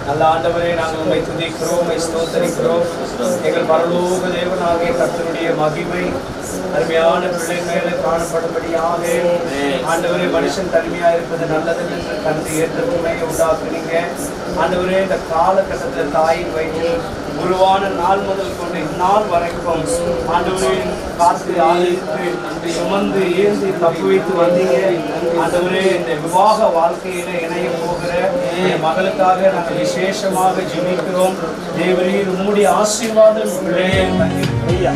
நல்ல ஆண்டவரே, நாங்கள் உம்மை துதிக்கிறோம், உம்மை ஸ்தோத்தரிக்கிறோம். எங்கள் பரலோக தேவனாகிய கர்த்தருடைய மகிமை அருமையான பிள்ளை மேலே காணப்படும்படியாக ஆண்டவரே, மனுஷன் தனிமையாக இருப்பது நல்லது என்று கண்டு ஏற்ற துணையை உண்டாக்குனீங்க. ஆண்டவரே, இந்த காலகட்டத்தில் தாயின் வயிற்றில் உருவான நாள் முதல் கொண்டு இந்நாள் வரைக்கும் ஆண்டவரே காத்து ஆதரித்து சுமந்து ஏந்தி தப்பு வைத்து வந்தீங்க. ஆண்டவரே, இந்த விவாக வாழ்க்கையில இணைய போகிற மகளுக்காக நாங்கள் விசேஷமாக ஜெபிக்கிறோம். தேவரீர் உம்முடைய ஆசீர்வாதம் பிள்ளையை ஐயா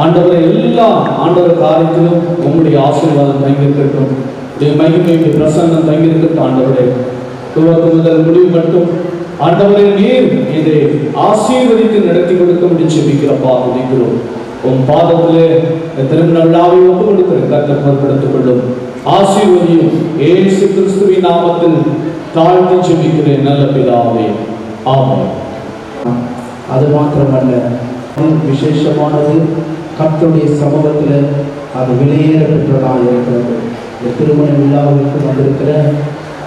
ஆண்டவரை எல்லா ஆண்டவர் காரியத்திலும் உங்களுடைய ஆசீர்வாதம் தங்கியிருக்கட்டும், மகிமை பிரசன்னம் தங்கியிருக்கட்டும். ஆண்டவரே, துவக்கம் முதல் முடிவு மட்டும் ஆண்டவரை நீர் இதை ஆசீர்வதித்து நடத்தி கொடுக்க முடியும் ஜெபிக்கிறப்பா, துதிக்கிறோம். உன் பாதத்திலே திருமண விழாவை ஒப்பு கொடுக்கிற கர்த்தர் பொறுப்படுத்திக் கொள்ளும், ஆசீர்வதியும். இயேசு கிறிஸ்துவின் நாமத்தில் தாழ்த்தி ஜெபிக்கிறேன் நல்ல பிதாவே, ஆமென். அது மாத்திரமல்ல, விசேஷமானது கர்த்தருடைய சமூகத்தில் அது வெளியேற பெற்றதாக இருக்கிறது. இந்த திருமண விழாவிற்கு வந்திருக்கிற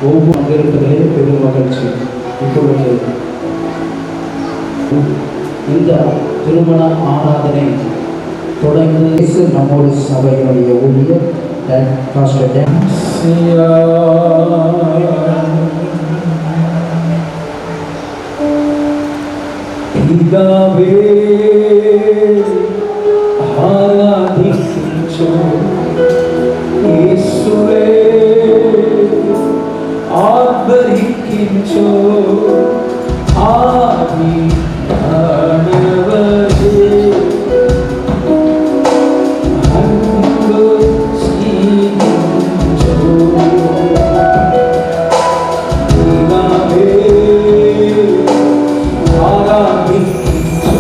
ஒவ்வொரு பங்கேற்பதிலே பெரும் மகிழ்ச்சி. இப்பொழுது இந்த திருமண ஆராதனை தொடர்ந்து நம்முடைய சபையினுடைய ஊழியர் பிதாவே ஆராதிக்கின்றோ, இயேசுவே ஆர்ப்பரிக்கின்றோ, ஆவி ஆனவரே அன்பு செய்கின்றோ. பிதாவே ஆராதிக்கின்றோ,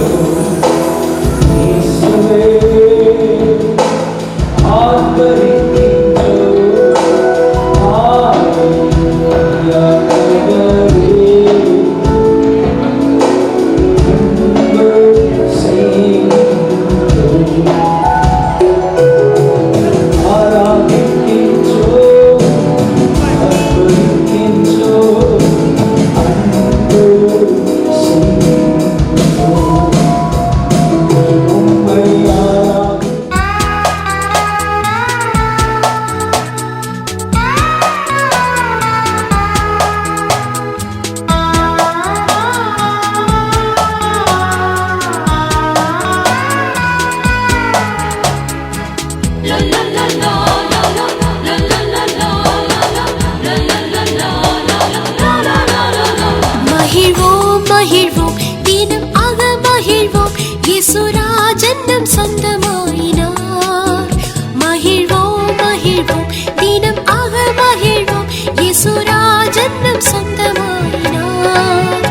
ஜன்னம் சொந்தமாயினார். மகிழ்வோம் மகிழ்வோம் தினம் ஆக மகிழ்வோம், இயேசுராஜன்னம் சொந்தமாயினார்.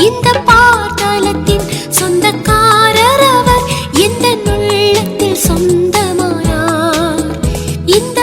இந்த பாதாளத்தின் சொந்தக்காரர் அவர், எந்த உள்ளத்தில் சொந்தமானார். இந்த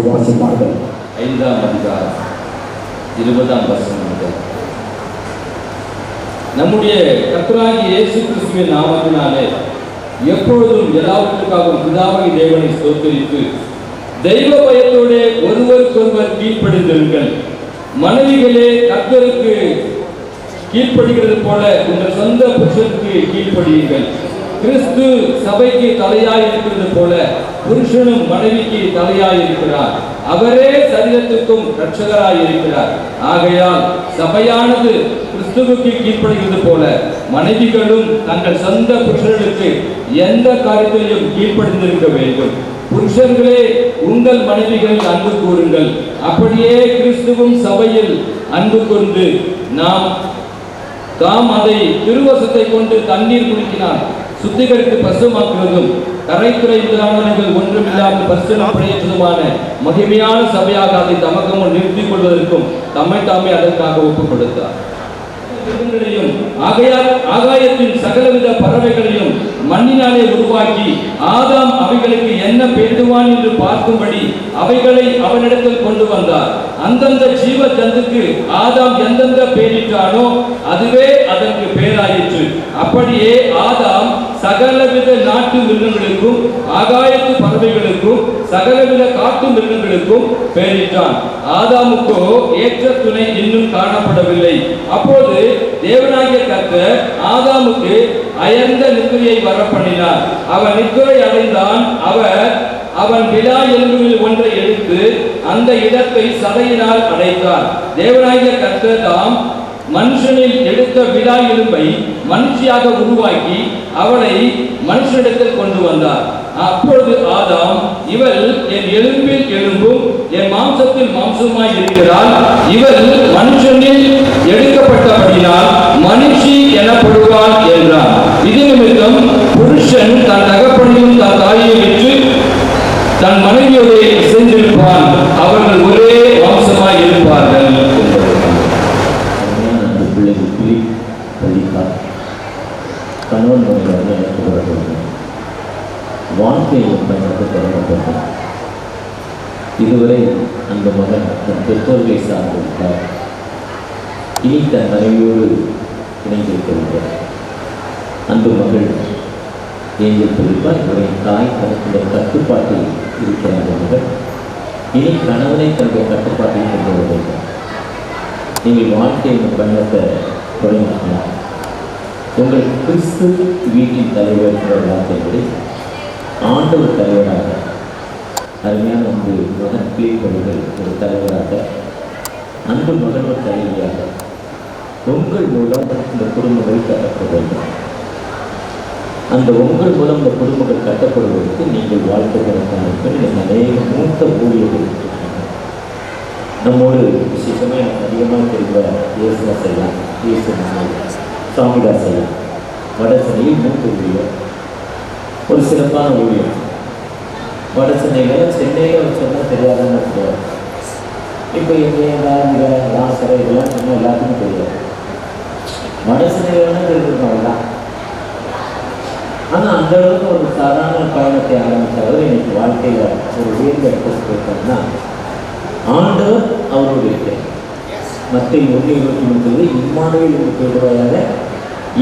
வாசிப்பார்கள். 5ஆம் அதிகாரம் 20ஆம் வசனம் முதல். நம்முடைய கர்த்தராகிய இயேசு கிறிஸ்துவின் நாமத்தினாலே எப்பொழுதும் எல்லாவற்றுக்காகவும் பிதாவாகிய தேவனை ஸ்தோத்திரித்து தெய்வ பயத்தோடு ஒருவருக்கொருவர் கீழ்ப்படிந்திருங்கள். மனைவிகளே கர்த்தருக்கு கீழ்ப்படுகிறது போல உங்கள் சொந்த புருஷனுக்கு கீழ்ப்படியுங்கள். கிறிஸ்து சபைக்கு தலையாய் இருக்கிறது போல புருஷனும் மனைவிக்கு தலையாய் இருக்கிறார். அவரே சரீரத்துக்கும் இரட்சகராய் இருக்கிறார். ஆகையால் சபையானது கிறிஸ்துவுக்கு கீழ்ப்படுகிறது போல மனைவிகளும் தங்கள் சொந்த புருஷர்களுக்கு எந்த காரியத்திலையும் கீழ்ப்படிந்திருக்க வேண்டும். புருஷர்களே உங்கள் மனைவிகளில் அன்பு கூறுங்கள். அப்படியே கிறிஸ்துவும் சபையில் அன்பு கொண்டு தாம் அதை திருவசத்தை கொண்டு தண்ணீர் குடிக்கினார் சுத்திகரித்து பசுமாக்குவதும் கரைத்துறைந்தவர்கள் ஒன்றுமில்லாமல் பரிசுத்தப்படுத்துவதுமான மகிமையான சபையாக அதை தமக்கமும் நிறுத்திக் கொள்வதற்கும் தம்மை தாமே அதற்காக ஒப்புக் கொடுத்தார். ஆகாயத்தின் சகலவித பறவைகளையும் மண்ணினாலே உருவாக்கி ஆதாம் அவைகளுக்கு என்ன பேசுவான் என்று பார்க்கும்படி அவைகளை அவனிடத்தில் கொண்டு வந்தார். அந்தந்த ஜீவ ஜந்துக்கு ஆதாம் எந்தெந்த பேரிட்டானோ அதுவே அதற்கு பேராயிற்று. அப்படியே ஆதாம் சகலவித நாட்டு மிருகங்களுக்கும் ஆகாயத்து பறவைகளுக்கும் சகலவித காட்டு மிருகங்களுக்கும் பெயரிட்டான். ஆதாமுக்கோ ஏற்ற துணை இன்னும் காணப்படவில்லை. அப்போது தேவனாகிய கர்த்தர் ஆதாமுக்கு அயர்ந்த நித்திரையை வரப்பண்ணினார். அவன் நித்திரை அடைந்தான். அவன் விலா எலும்புகளில் ஒன்றை எடுத்து அந்த இடத்தை சதையினால் அடைத்தார். தேவனாகிய கர்த்தர் தாம் மனுஷனில் எடுத்த விலா எலும்பை மனுஷியாக உருவாக்கி அவளை மனுஷனிடத்தில் கொண்டு வந்தார். அப்பொழுது ஆதாம், இவள் என் எலும்பில் எலும்பும் என் மாம்சத்தில் மாம்சமாய் இருக்கிறாள். இவள் மனுஷனில் எடுக்கப்பட்டபடியால் மனுஷி எனப்படுவாள் என்றார். இது நிமித்தம் புருஷன் தன் தகப்பனையும் தன் தாயையும் விற்று தன் மனைவியோடு சேர்ந்திருப்பான். அவர்கள் ஒரே மாம்சமாய் இருப்பார்கள். கணவன் மனைவியாக இணைக்கப்பட்டுள்ளது. வாழ்க்கையில் பயணத்தை தொடங்கப்பட்டது. இதுவரை அந்த மகன் தன் பெற்றோர்களை சார்ந்திருந்தார். இனி தன் மனைவியோடு இணைந்திருக்கிறார். அந்த மகள் ஏஞ்சல் குறிப்பாக இவருடைய தாய் தனக்குள்ள கட்டுப்பாட்டில் இருக்கிற அந்த மகள் இனி கணவனை தன்னுடைய கட்டுப்பாட்டில் கொண்டு வருகிறார். நீங்கள் வாழ்க்கையின் பயணத்தை தொடங்கிக்கலாம். உங்கள் கிறிஸ்து வீட்டின் தலைவர் என்ற வார்த்தைப்படி ஆண்டவர் தலைவராக, அருமையான அன்பு மகன் பிள்ளைகள் ஒரு தலைவராக, அன்பு மகன் ஒரு தலைவியாக உங்கள் மூலம் இந்த குடும்பங்கள் கட்டப்பட வேண்டும். அந்த உங்கள் மூலம் இந்த குடும்பங்கள் கட்டப்படுவதற்கு நீங்கள் வாழ்க்கைகளுக்கான அநேக மூத்த ஊழியர்கள் நம்மோடு விசேஷமாக எனக்கு அதிகமாக தெரிந்த இயேசுதாஸ் ஐயா, சாமிதாஸ் ஐயா வடசென்னையில் மூத்த ஊழியர், ஒரு சிறப்பான ஊழியர். வடசென்னையில் சென்னையில் சொன்னால் தெரியாதுன்னு சொல்லுவார். இப்போ எங்கே லாசரை இதெல்லாம் சொன்னால் எல்லாத்துக்கும் தெரியாது. வடசென்னையில் தெரிஞ்சிருக்கோம்லாம். ஆனால் அந்த அளவுக்கு ஒரு சாதாரண பயணத்தை ஆரம்பித்தவர் இன்னைக்கு வாழ்க்கையில் ஒரு உயர்ந்த இடத்துக்கு போயிட்டோம்னா ஆண்டவர் அவரோடு இருக்கிறார். மத்திய 1:23 இம்மானுவேல் என்று பெயருடையாக,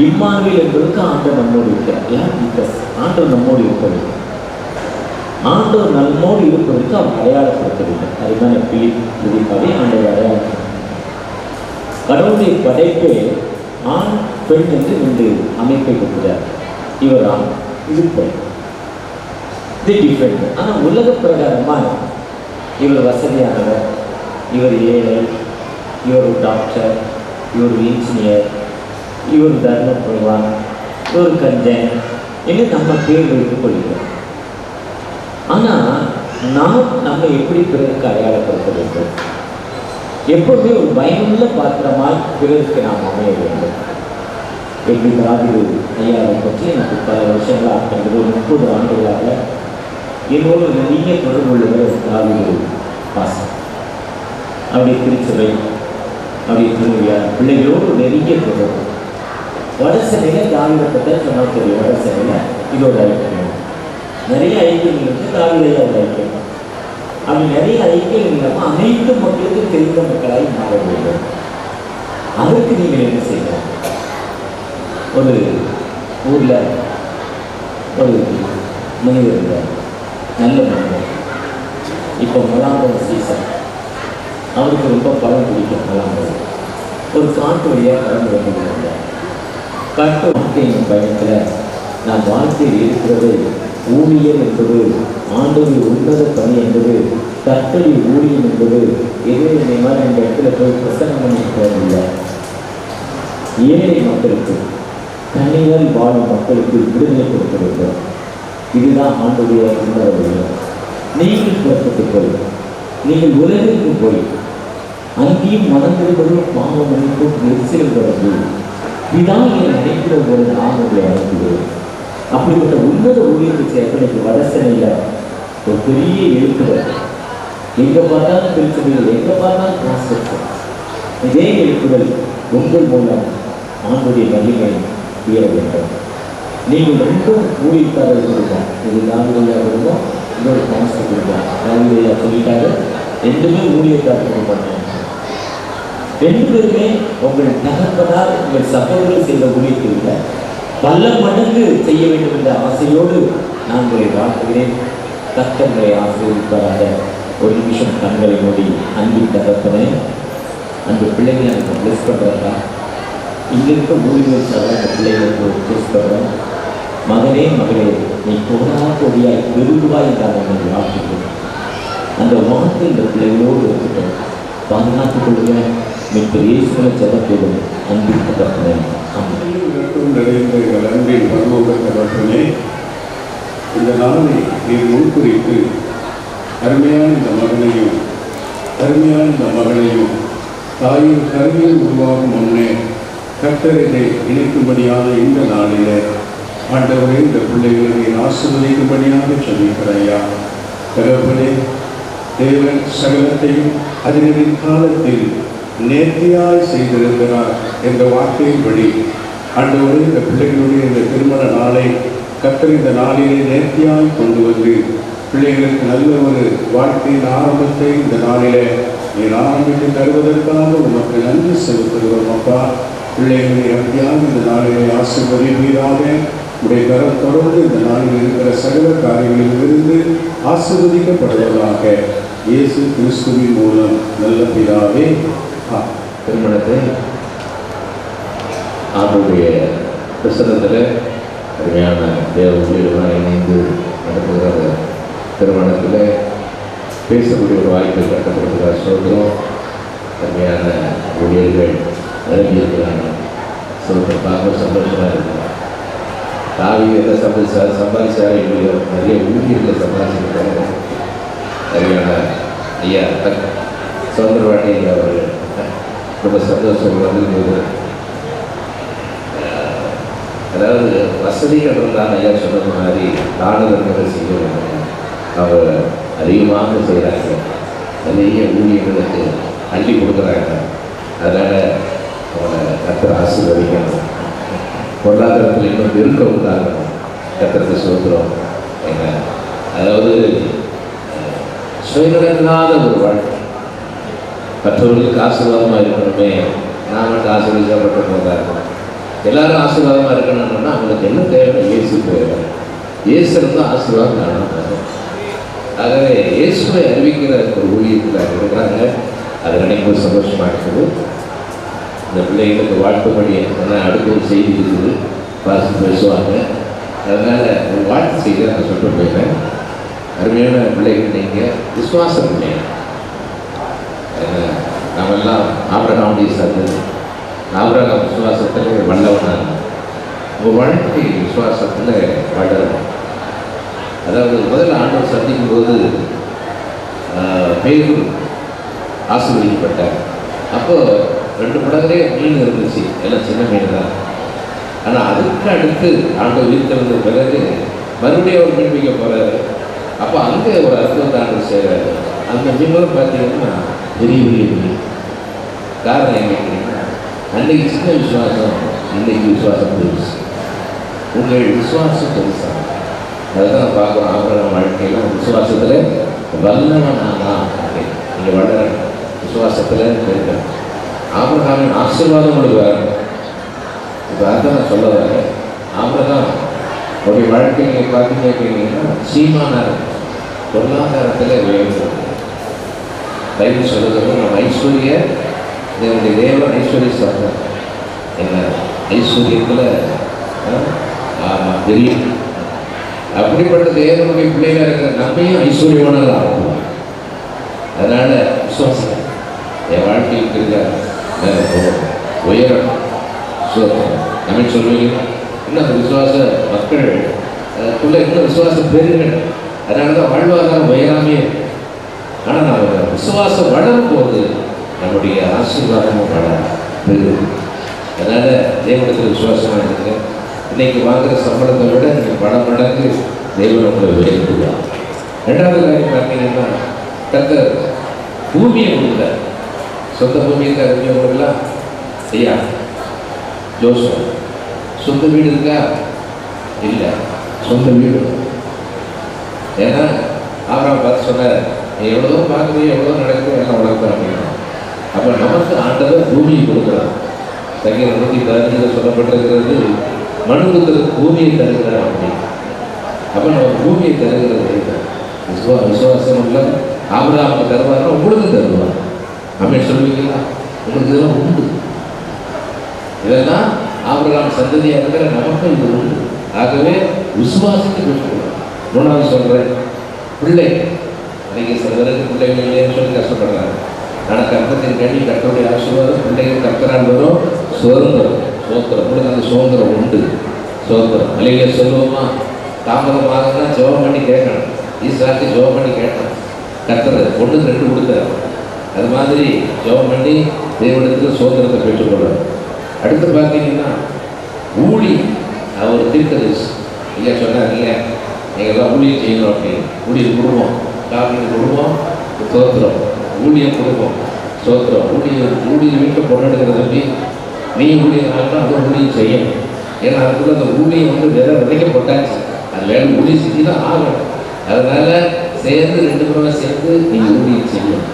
இம்மானுவேல் என்பதற்கு ஆண்டவர் நம்மோடு இருக்கிறார். பிகாஸ் ஆண்டவர் நம்மோடு இருப்பது, ஆண்டவர் நம்மோடு இருப்பதற்கு அவர் அடையாளப்படுத்தவில்லை. அதுதான் பிலிப்பாவே ஆண்டவர் அடையாளம். கடவுளுடைய படைப்பே ஆண் பெண் என்று 2 அமைப்பை கொடுக்கிறார். இவர் ஆண், இது பெண், இது டிஃப்ரெண்ட். ஆனால் உலக பிரகாரமாக இவர் வசதியானவர், இவர் ஏழை, இவர் ஒரு டாக்டர், இவர் ஒரு இன்ஜினியர், இவர் தர்ம பிரவான், இவர் கஞ்சன் என்று நம்ம பேர் வைத்துக் கொள்கிறோம். ஆனால் நாம் நம்ம எப்படி பிறருக்கு அடையாளப்படுத்த வேண்டும்? எப்பவுமே ஒரு பயனுள்ள பாத்திரமாய் பிறருக்கு நாம் அமைய வேண்டும். எப்படி தாவீது ஐயாவை பற்றி எனக்கு பல வருஷங்களாக கண்டது, 30 ஆண்டுகளாக என்னோடு நெருங்கிய தொடர்பு உள்ளவர் தாவீது பாசம். அப்படி திருச்சபை, அப்படி திருவிழார் பிள்ளைகளோடு நெருங்கிய தொடர்பு. வடசென்னையில் தாவீதை பற்றி சொன்னால் தெரியும். வடசென்னையில் இதோட ஐக்கியம், நிறைய ஐக்கியங்கள் இருக்குது. தாவீதையோட ஐக்கியம், அப்படி நிறைய ஐக்கியங்கள் இல்லாமல் அனைத்து மக்களுக்கும் தெரிந்த மக்களாய் மாற வேண்டும். அதற்கு நீங்கள் என்ன செய்யலாம்? ஒரு ஊரில் ஒரு மனிதர் இருந்தார், நல்ல மனிதர். இப்போ மலாம்பழம் சீசன், அவருக்கு ரொம்ப பழம் பிடிக்கும் மலாம்பழம். ஒரு காட்டு வழியாக கடந்து வந்துருந்தார். காட்டு வாழ்க்கையின் பயணத்தில் நான் வாழ்க்கையில் இருக்கிறது ஊழியர் என்பது, ஆண்டவர் உன்னத பணி என்பது, கர்த்தரி ஊழியம் என்பது எதுவும் இந்த மாதிரி இந்த இடத்துல போய் பிரசங்கம் பண்ணி போகவில்லை. ஏழை மக்களுக்கு, தனியால் வாழும் மக்களுக்கு விடுதலை கொடுக்க வேண்டும். இதுதான் ஆண்டுடைய உன்னத ஊழியம். நீங்கள் புறப்பட்டு போய், நீங்கள் உலகிற்கு போய் அங்கேயும் மனந்திருப்பதும் பாவ மன்னிப்பும் நெரிசல் தொடர்ந்து இதான் என் நினைக்கிற போது நான் உங்களை அழைக்கிறேன். அப்படிப்பட்ட உன்னத ஊழியத்தை சேர்க்க வடசென்னையில் ஒரு பெரிய எழுத்துவர், எங்கே பார்த்தாலும் திருச்சபைகள், எங்கே பார்த்தாலும் டிரான்ஸ்கிரிப்ஷன். இதே எழுத்துகள் உங்கள் மூலம் ஆண்டுடைய மகிமை உயர வேண்டும். நீங்கள் 2 ஊழியக்காரர்கள் கொடுப்போம். இது தாவீதையா கொடுப்போம், இன்னொரு பாஸ்டர் கொடுப்போம். தாவீதையா சொல்லிட்டாரு, 2மே ஊழியக்காரர் கொடுப்பாங்க. 2 பேருமே உங்கள் தகப்பனார், உங்கள் சகோதரர்கள் செய்த ஊழியத்தில் பல மடங்கு செய்ய வேண்டும் என்ற ஆசையோடு நான் உங்களை வாழ்த்துகிறேன். கர்த்தர்களை ஆசீர்வதிப்பாராக. ஒரு நிமிஷம் கண்களை மூடி, அன்பின் தகப்பனே, அந்த பிள்ளைகளை எனக்கு பிளஸ் பண்ணுறாங்க. இங்கே இருக்க ஊழியர்கள் சார் அந்த பிள்ளைகளுக்கு பிளஸ் பண்ணுறோம். மகனே மகளே, நீ கோடியாய் பெருகுவாய் என்றால் என்னை வாழ்த்துகிறேன். அந்த வார்த்தை இந்த பிள்ளைகளோடு இருக்கட்டும். பாதுகாத்துக் கொள்ளுங்க. மிக இயேசுவை ஜெபத்தோடும் அன்பின் தகப்பனே, ஆமென். நிறைந்த எங்கள் அன்பின் பரலோக தகப்பனே, இந்த நாளை நீர் முன்குறித்து அருமையான இந்த மகனையும் அருமையான இந்த மகளையும் தாயின் கருவியில் உருவாகும் முன்னே கர்த்தரை இணைக்கும்படியான இந்த நாளிலே ஆண்டவரே, இந்த பிள்ளைகளை ஆசீர்வதிக்கும்படியாக சொல்லிக்கிறாயா தகப்பனே. தேவன் சகலத்தையும் அதனின் காலத்தில் நேர்த்தியாய் செய்திருக்கிறார் என்ற வார்த்தையின்படி ஆண்டவரே, இந்த பிள்ளைகளுடைய இந்த திருமண நாளை கர்த்தர் இந்த நாளிலே நேர்த்தியாய் கொண்டு வந்து பிள்ளைகளுக்கு நல்ல ஒரு வாழ்க்கையின் ஆரம்பத்தை இந்த நாளிலே நீர் ஆரம்பித்து தருவதற்காக உமக்கு நன்றி செலுத்துகிறோம். அப்பா, பிள்ளைகளை நேர்த்தியாக இந்த நாளிலே ஆசீர்வதிப்பீராக. உடைய கரம் தொடர்ந்து இந்த நாளில் இருக்கிற சகல காரியங்களிலிருந்து ஆசீர்வதிக்கப்படுவதாக இயேசு கிறிஸ்துவின் மூலம் நல்ல பிதாவே. திருமணத்தை அவருடைய பிரசனத்தில் அருமையான தேவ ஊழியர்களாக இணைந்து நடத்துகிற திருமணத்தில் பேசக்கூடிய ஒரு வாய்ப்பை கட்டப்படுகிறார். சொல்கிறோம் அருமையான ஊழியர்கள் அறிவியல்களான சொல்கிறதுக்காக சந்தோஷமாக இருக்கும். தாவி எதை சம்பாதிச்சாரு இல்லையோ நிறைய ஊழியர்களை சம்பாதிச்சிருக்காங்க. அருமையான ஐயா சௌந்தரவாணி அவர்கள் ரொம்ப சந்தோஷம் வரும்போது, அதாவது வசதிகள் இருந்தால் ஐயா சொன்னது மாதிரி தானதங்களை செய்ய வேண்டும். அவங்க அதிகமாக செய்கிறாங்க, நிறைய ஊழியர்களுக்கு அள்ளி கொடுக்குறாங்க. அதனால் அவனை கர்த்தர் ஆசீர்வதிக்கணும், பொருளாதாரத்தில் இன்னும் இருக்க உண்டாகணும். கர்த்தருக்கு சொல்கிறோம் என்ன, அதாவது சுயநலமில்லாத ஒரு வாழ்க்கை, மற்றவர்களுக்கு ஆசீர்வாதமாக இருக்கணுமே, நான் மட்டும் ஆசீர்வதிக்கப்பட்டு போகிறாங்க. எல்லாரும் ஆசீர்வாதமாக இருக்கணும்னா அவங்களுக்கு என்ன தேவை? இயேசு தேவை. இயேசு இருந்தால் ஆசீர்வாதம் காணணும். ஆகவே இயேசுவை அறிவிக்கிற ஒரு ஊழியத்தில் இருக்கிறாங்க. அதை நினைக்கும் சந்தோஷமாக இருக்குது. இந்த பிள்ளைகளுக்கு வாழ்த்துப்படி என்ன அடுத்த ஒரு செய்தி இருக்குது, பார்த்து பேசுவாங்க. அதனால் ஒரு வாழ்த்து செய்தி நான் சொல்லிட்டு போயிடுறேன். அருமையான பிள்ளைகள் நீங்கள் விசுவாசம் பிள்ளைங்க. நாமெல்லாம் ஆபிரகாமுடைய சந்ததி. ஆபிரகாம் விசுவாசத்தில் வல்லவனாக உங்கள் வாழ்க்கை விசுவாசத்தில் வளரணும். அதாவது முதல்ல ஆண்டவர் சந்திக்கும் போது பேரு ஆசீர்வதிக்கப்பட்டார். அப்போது 2 மடங்கு மீன் இருந்துச்சு, எல்லாம் சின்ன மீன் தான். ஆனால் அதுக்கு அடுத்து ஆண்டவர் உயிர்த்தெழுந்த பிறகு மறுபடியும் அவர் மீன் வைக்க போகிறாரு. அப்போ அங்கே ஒரு அற்புதத்தை ஆண்டவர் செய்கிறாரு. அந்த மீன்களும் பார்த்தீங்கன்னா பெரிய பெரிய மீன். காரணம் என்ன கேட்டீங்கன்னா, அன்றைக்கு சின்ன விசுவாசம், இன்றைக்கு விசுவாசம் பெருசு. உங்கள் விசுவாசம் பெருசாக அதுதான் பார்க்குறோம். ஆபிரகாம் வாழ்க்கையில் விசுவாசத்தில் வல்லவனானா அப்படின்னு நீங்கள் வளர விசுவாசத்தில் இருக்க ஆபிரகாமின் ஆசீர்வாதம் உங்களுக்கு வரணும். இப்போ அதான் நான் சொல்ல வரேன். ஆபிரகாம் உடைய வாழ்க்கை நீங்கள் பார்த்தீங்க அப்படின்னா சீமானார் பொருளாதாரத்தில் உயர்ந்து பைபிள் சொல்லுறது நம்ம ஐஸ்வர்ய தேவன் ஐஸ்வர்ய சொல்கிறோம். என்ன ஐஸ்வர்யத்தில் ஆமாம் தெரியும். அப்படிப்பட்ட தேவனுடைய பிள்ளைகள் இருக்கிற நம்மையும் ஐஸ்வர்யமானது ஆகும். அதனால் விசுவாசம் என் வாழ்க்கையில் இருக்க உயரம் நம்ம சொல்லுவீங்க. இன்னும் அந்த விசுவாச மக்கள் இன்னும் விசுவாசம் பெருங்கள். அதனால தான் வாழ்வாதாரம் உயராமே. ஆனால் நம்ம விசுவாசம் வளரும் போது நம்முடைய ஆசீர்வாதமும் பெருகும். அதனால் தேவனத்தில் விசுவாசமாக இருக்குங்க. இன்றைக்கி வாங்குகிற சம்பளத்தை விட நீங்கள் பல மடங்கு தேவன் உங்களை உயர்த்துவார். 2வது காரியம் பார்த்தீங்கன்னா, கர்த்தர் பூமியை கொடுத்தார். சொந்த பூமியை அறிஞ்சவங்களாம் ஐயா ஜோசப் சொந்த வீடு இருக்கா? இல்லை, சொந்த வீடு. ஏன்னா ஆபிரகாம் பார்த்து சொன்னார், நீ எவ்வளோ பார்க்குறியோ எவ்வளோ நடக்குதோ எல்லாம் வளர்ப்பேன் அப்படின்னா. அப்போ நமக்கு ஆண்டவர் பூமியை கொடுக்குறான். சங்கீதம் 115 சொல்லப்பட்டிருக்கிறது, மனுபுத்திரருக்கு பூமியை தருகிறார் அப்படின்னு. அப்போ நம்ம பூமியை தருகிறது விசுவாசம் இல்லை. ஆபிரகாமுக்கு தருவார்னா உங்களுக்கு தருவார். அப்படின்னு சொல்லுவீங்களா? உங்களுக்கு இதெல்லாம் உண்டு. இதெல்லாம் ஆபிரகாம் சந்ததியாக இருக்கிற நமக்கும் இது உண்டு. ஆகவே விசுவாசத்தை பெற்றுக்கொள்ளும். 3வது சொல்கிறேன், பிள்ளை. அன்றைக்கி சில பேருக்கு பிள்ளைகள் இல்லைன்னு சொல்லி கஷ்டப்படுறாங்க. ஆனால் கர்த்தத்தின் கல்வி கர்த்தருடைய ஆசீர்வாதம் பிள்ளைகள் கர்த்தரால் வரும் சுதந்திரம். உங்களுக்கு அந்த சுதந்திரம் உண்டு. சுதந்திரம் அலையில சொல்லுவோமா? தாமதமாகனா ஜெபம் பண்ணி கேட்கணும். ஈசாக்கு ஜெபம் பண்ணி கேட்டோம். கர்த்தர் 1க்கு 2 கொடுத்தார். அது மாதிரி ஜெபம் பண்ணி தேவனிடத்தில் சுதந்திரத்தை பெற்றுக்கொள்றார். அடுத்து பார்த்தீங்கன்னா ஊழி. அவர் தீர்க்கதரிசி ஐயா சொன்னார், இல்லையா நீங்கள்லாம் ஊழியம் செய்யணும் அப்படின்னு. ஊழியம் குடும்பம், காப்பீடு குடும்பம், சோத்திரம், ஊழியம் குடும்பம், சோத்திரம். ஊழியம் வீட்டில் கொண்டாடுகிறது தம்பி, நீ ஊழியம் ஆகணும், அதை ஊழியம் செய்யணும். ஏன்னா அதுக்குள்ள அந்த ஊழியம் விதை விதைக்கப்பட்டாச்சு. அது வேலை ஊழியம் செஞ்சு தான் ஆகணும். அதனால் சேர்ந்து 2 பேருமே சேர்ந்து நீங்கள் ஊழியம் செய்யணும்.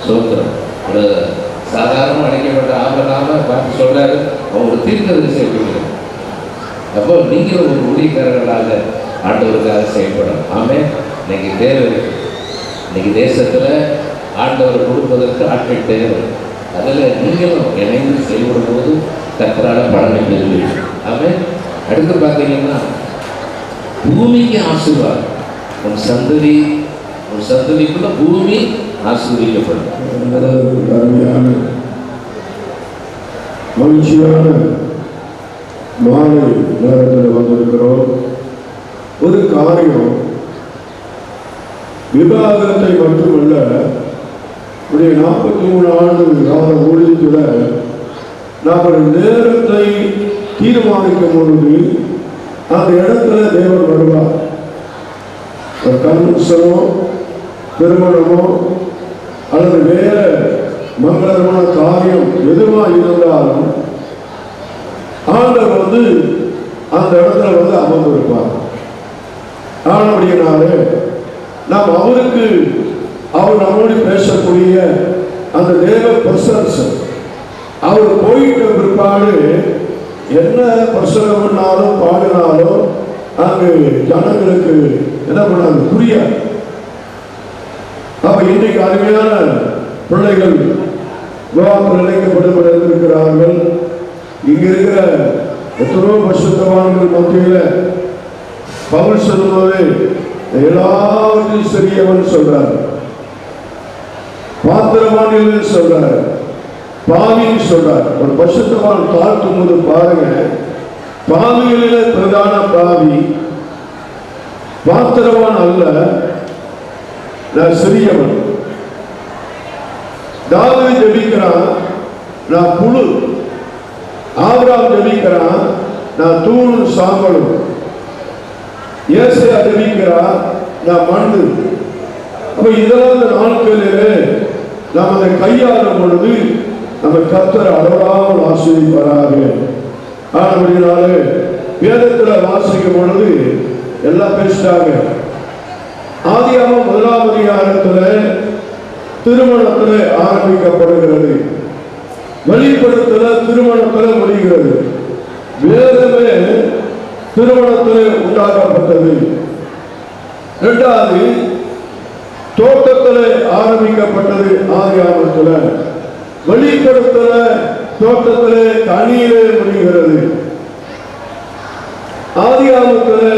சோத்திரம். ஒரு சாதாரணமாக அழைக்கப்பட்ட ஆபராம பார்த்து சொல்கிறாரு, அவங்க ஒரு தீர்க்கதரிசி அப்படிங்கிறார். அப்போ நீங்கள் ஒரு ஊழியக்காரர்களாக ஆண்டவருக்காக செயல்படணும். ஆமே இன்னைக்கு தேவை. இன்னைக்கு தேசத்தில் ஆண்டவர் கொடுப்பதற்கு ஆட்கள் தேவை. அதில் நீங்களும் இணைந்து செயல்படும் போது கர்த்தரால் பலனை பெறுவீர்கள். ஆமே அடுத்து பார்த்தீங்கன்னா பூமிக்கு ஆசீர்வாதம். உன் சந்ததிக்குள்ள பூமி ஆசீர்வதிக்கப்படும். அருமையான மகிழ்ச்சியான மாலை நேரத்தில் வந்திருக்கிறோம். ஒரு காரியம், விவாதத்தை மட்டுமல்ல, 43 ஆண்டு கால ஊழியத்தில் நாம் ஒரு நேரத்தை தீர்மானிக்கும் பொழுது அந்த இடத்துல தேவன் வருவார். ஒரு கன்வென்ஷனோ திருமணமோ அல்லது வேற மங்களமான காரியம் எதுவாக இருந்தாலும் ஆண்டவர் அந்த இடத்துல அமர்ந்திருப்பார். ஆனபடியினாலே நாம் அவர் நம்மோடு பேசக்கூடிய அந்த தேவ பிரசன்ஸ் அவர் போயிட்ட பிற்பாடு என்ன பிரசனம் பண்ணாலும் பாடினாலும் அங்கு ஜனங்களுக்கு என்ன பண்ணாங்க புரியாது. அப்ப இன்றைக்கு அருமையான பிள்ளைகள் விவாதத்தில் இணைக்கப்பட்டிருக்கிறார்கள். இங்க இருக்கிற எத்தனோ பரிசுத்தவான்கள் மத்தியில் பவுல் சொல்லும்போது எல்லாவற்றையும் சரியவன் சொல்றார், பாத்திரவான்கள் சொல்றார், பாவின்னு சொல்றார். ஒரு பரிசுத்தவான் தாழ்த்தும் போது பாருங்க, பாவிகளிலே பிரதான பாவி பாத்திரவான் அல்ல, நான் சிறியவன். தாவீது ஜெபிக்கிறான், நான் புழு. ஆபிரகாம் ஜெபிக்கிறான், நான் தூணும் சாம்பலும். ஏசாயா ஜெபிக்கிறான், நான் மண்ணு. அப்ப இதெல்லாம் இந்த நாட்களிலே நாம் அதை கையாளும் பொழுது நம்ம கர்த்தர் அளவிடாமல் ஆசீர்வதிப்பாராக. ஆனபடினாலே வேதத்தில் வாசிக்கும் பொழுது எல்லாம் பேசிட்டாங்க. ஆதியாகமம் 1ஆம் அதிகாரத்தில் திருமணத்தில் ஆரம்பிக்கப்படுகிறது, வெளிப்படுத்தல திருமணத்தில் முடிகிறது. வேதமே திருமணத்தில் உண்டாக்கப்பட்டது. இரண்டாவது தோட்டத்தில் ஆரம்பிக்கப்பட்டது ஆதியாகமத்தில், வெளிப்படுத்தல தோட்டத்தில் கனியிலே முடிகிறது. ஆதியாகமத்தில்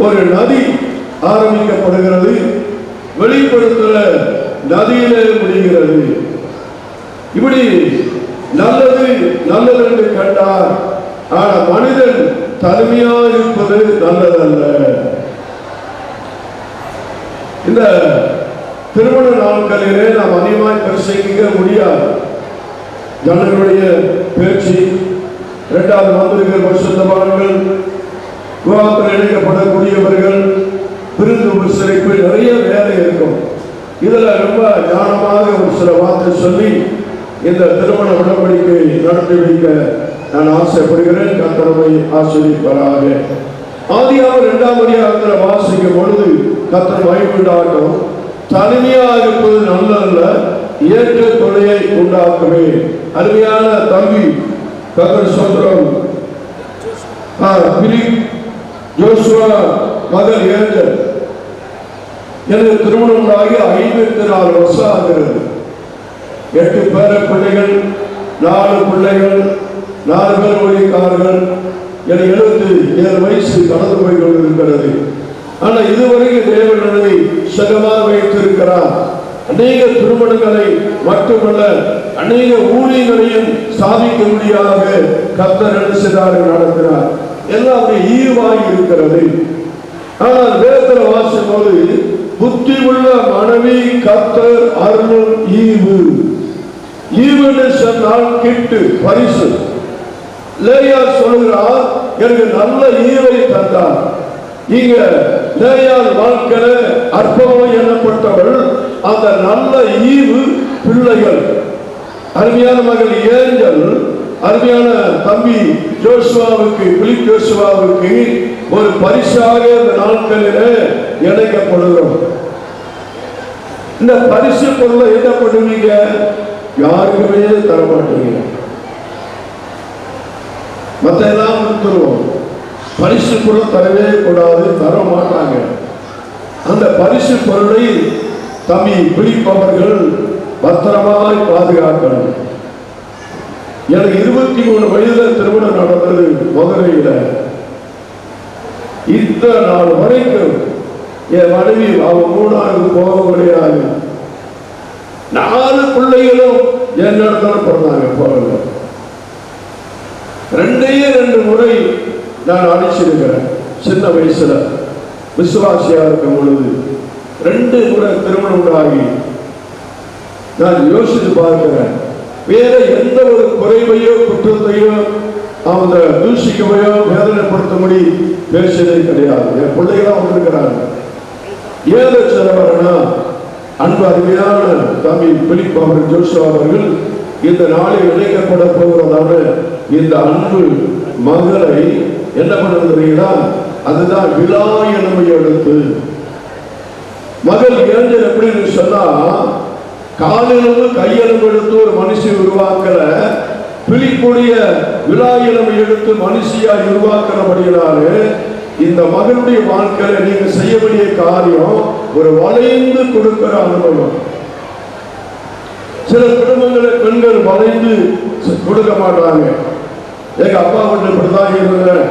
ஒரு நதி ஆரம்பிக்கப்படுகிறது, வெளிப்படுத்தல நதியிலே முடிகிறது. இப்படி நல்லது நல்லது என்று கண்டார். ஆனால் மனிதன் தனிமையாக இருப்பது நல்லதல்ல. இந்த திருமண நாட்களிலே நாம் அதிகமாக பிரசங்கிக்க முடியாது. ஜனங்களுடைய பேச்சு, இரண்டாவது வந்திருக்கிற பரிசுத்தவான்கள், விவாதத்தில் இணைக்கப்படக்கூடியவர்கள், விருந்து உபசரிப்பு, நிறைய வேலை இருக்கும். இதுல ரொம்ப ஞானமாக ஒரு சில வார்த்தை சொல்லி இந்த திருமண உடன்படிக்கை நடத்தி வைக்க நான் ஆசைப்படுகிறேன். கர்த்தரை ஆசீர்வதிப்பாராக. ஆதியாகமம் 2ஆம் அதிகாரத்தில் வாசிக்கும் பொழுது கர்த்தர் மகிமையுண்டாகட்டும், தனிமையாக இருப்பது நல்லதல்ல, ஏற்ற துணையை உண்டாக்குவே. அருமையான தம்பி கர்த்தர் சொல்றோம், ஜோசுவா மகள் ஏஞ்சல், எனக்கு திருமணம் உண்டாகி 54 வருஷம் ஆகிறது. 8 பேர பிள்ளைகள், 4 பிள்ளைகள், 4 பேர் ஊழியக்காரர்கள். எனக்கு 77 வயசு கடந்து போய் கொண்டிருக்கிறது. ஆனால் இதுவரைக்கும் தேவனை சுகமாக வைத்திருக்கிறார். அநேக திருமணங்களை மட்டுமல்ல, அநேக ஊழியங்களையும் சாதிக்க முடியாத கர்த்தர் நடத்தினார். எல்லாம் ஈவாகி இருக்கிறது. ஆனால் வேதத்தில் வாசிக்கும் போது புத்தி உள்ள மனைவி கர்த்தர் அருளும் ஈவு. ஈவுன்னு சொன்னால் கிட்டு, பரிசு. லேயா சொல்கிறார், எனக்கு நல்ல ஈவை தந்தார். இங்க லேயால் வாழ்க்கையில அற்பமாக எண்ணப்பட்டவள், அந்த நல்ல ஈவு பிள்ளைகள். அருமையான மகள் ஏஞ்சல், அருமையான தம்பி ஜோசுவாவுக்கு, பிலிப் ஜோசுவாவுக்கு ஒரு பரிசாக இந்த நாட்களிலே இணைக்கப்படுகிறோம். இந்த பரிசு பொருளை என்ன பண்ணுவீங்க? யாருக்குமே தர மாட்டீங்க, மற்ற எல்லாம் கொடுத்துருவோம். பரிசு பொருள் தரவே கூடாது, தர மாட்டாங்க. அந்த பரிசு பொருளை தம்பி பிடிப்பவர்கள் பத்திரமாய் பாதுகாக்கணும். எனக்கு 23 வயதுல திருமணம் நடந்தது மதுரையில. இந்த நாள் வரைக்கும் என் மனைவி அவன் 3வது போக கிடையாது. 4 பிள்ளைகளும் என்னிடத்துல பிறந்தாங்க. போகல 2 முறை நான் அடிச்சிருக்கிறேன். சின்ன வயசுல விசுவாசியா இருக்கும் பொழுது 2 முறை திருமணம் உண்டாகி நான் யோசித்து பார்க்கிறேன். வேற எந்த ஒரு குறைவையோ குற்றத்தையோ அவங்க தூஷிக்கவையோ வேதனைப்படுத்தும்படி பேசியதே கிடையாது. என் பிள்ளைகளாம் வந்திருக்கிறாங்க. ஏதோ சிலவரனா அன்பு அருமையான தம்பி பிலிப் அவர்கள், ஜோஷுவா அவர்கள் இந்த நாளில் இணைக்கப்பட போகிறதான இந்த அன்பு மகளை என்ன பண்ணுறீங்களா? அதுதான் விழா எலும்பை எடுத்து மகள் ஏஞ்சல் எப்படின்னு சொன்னா, காலெலும்பு கையெலும்பு எடுத்து ஒரு மனுஷன் உருவாக்கல, பிலிப்புடைய விழா எலும்பை எடுத்து மனுஷியா உருவாக்கிறபடினாலே இந்த மகளுடைய வாழ்க்கையில நீங்க செய்ய வேண்டிய காரியம் ஒரு வளைந்து கொடுக்கிற அனுபவம். சில குடும்பங்களில் பெண்கள் வளைந்து கொடுக்க மாட்டாங்க. எங்க அப்பா வீட்டு இப்படிதான் இருந்தேன்,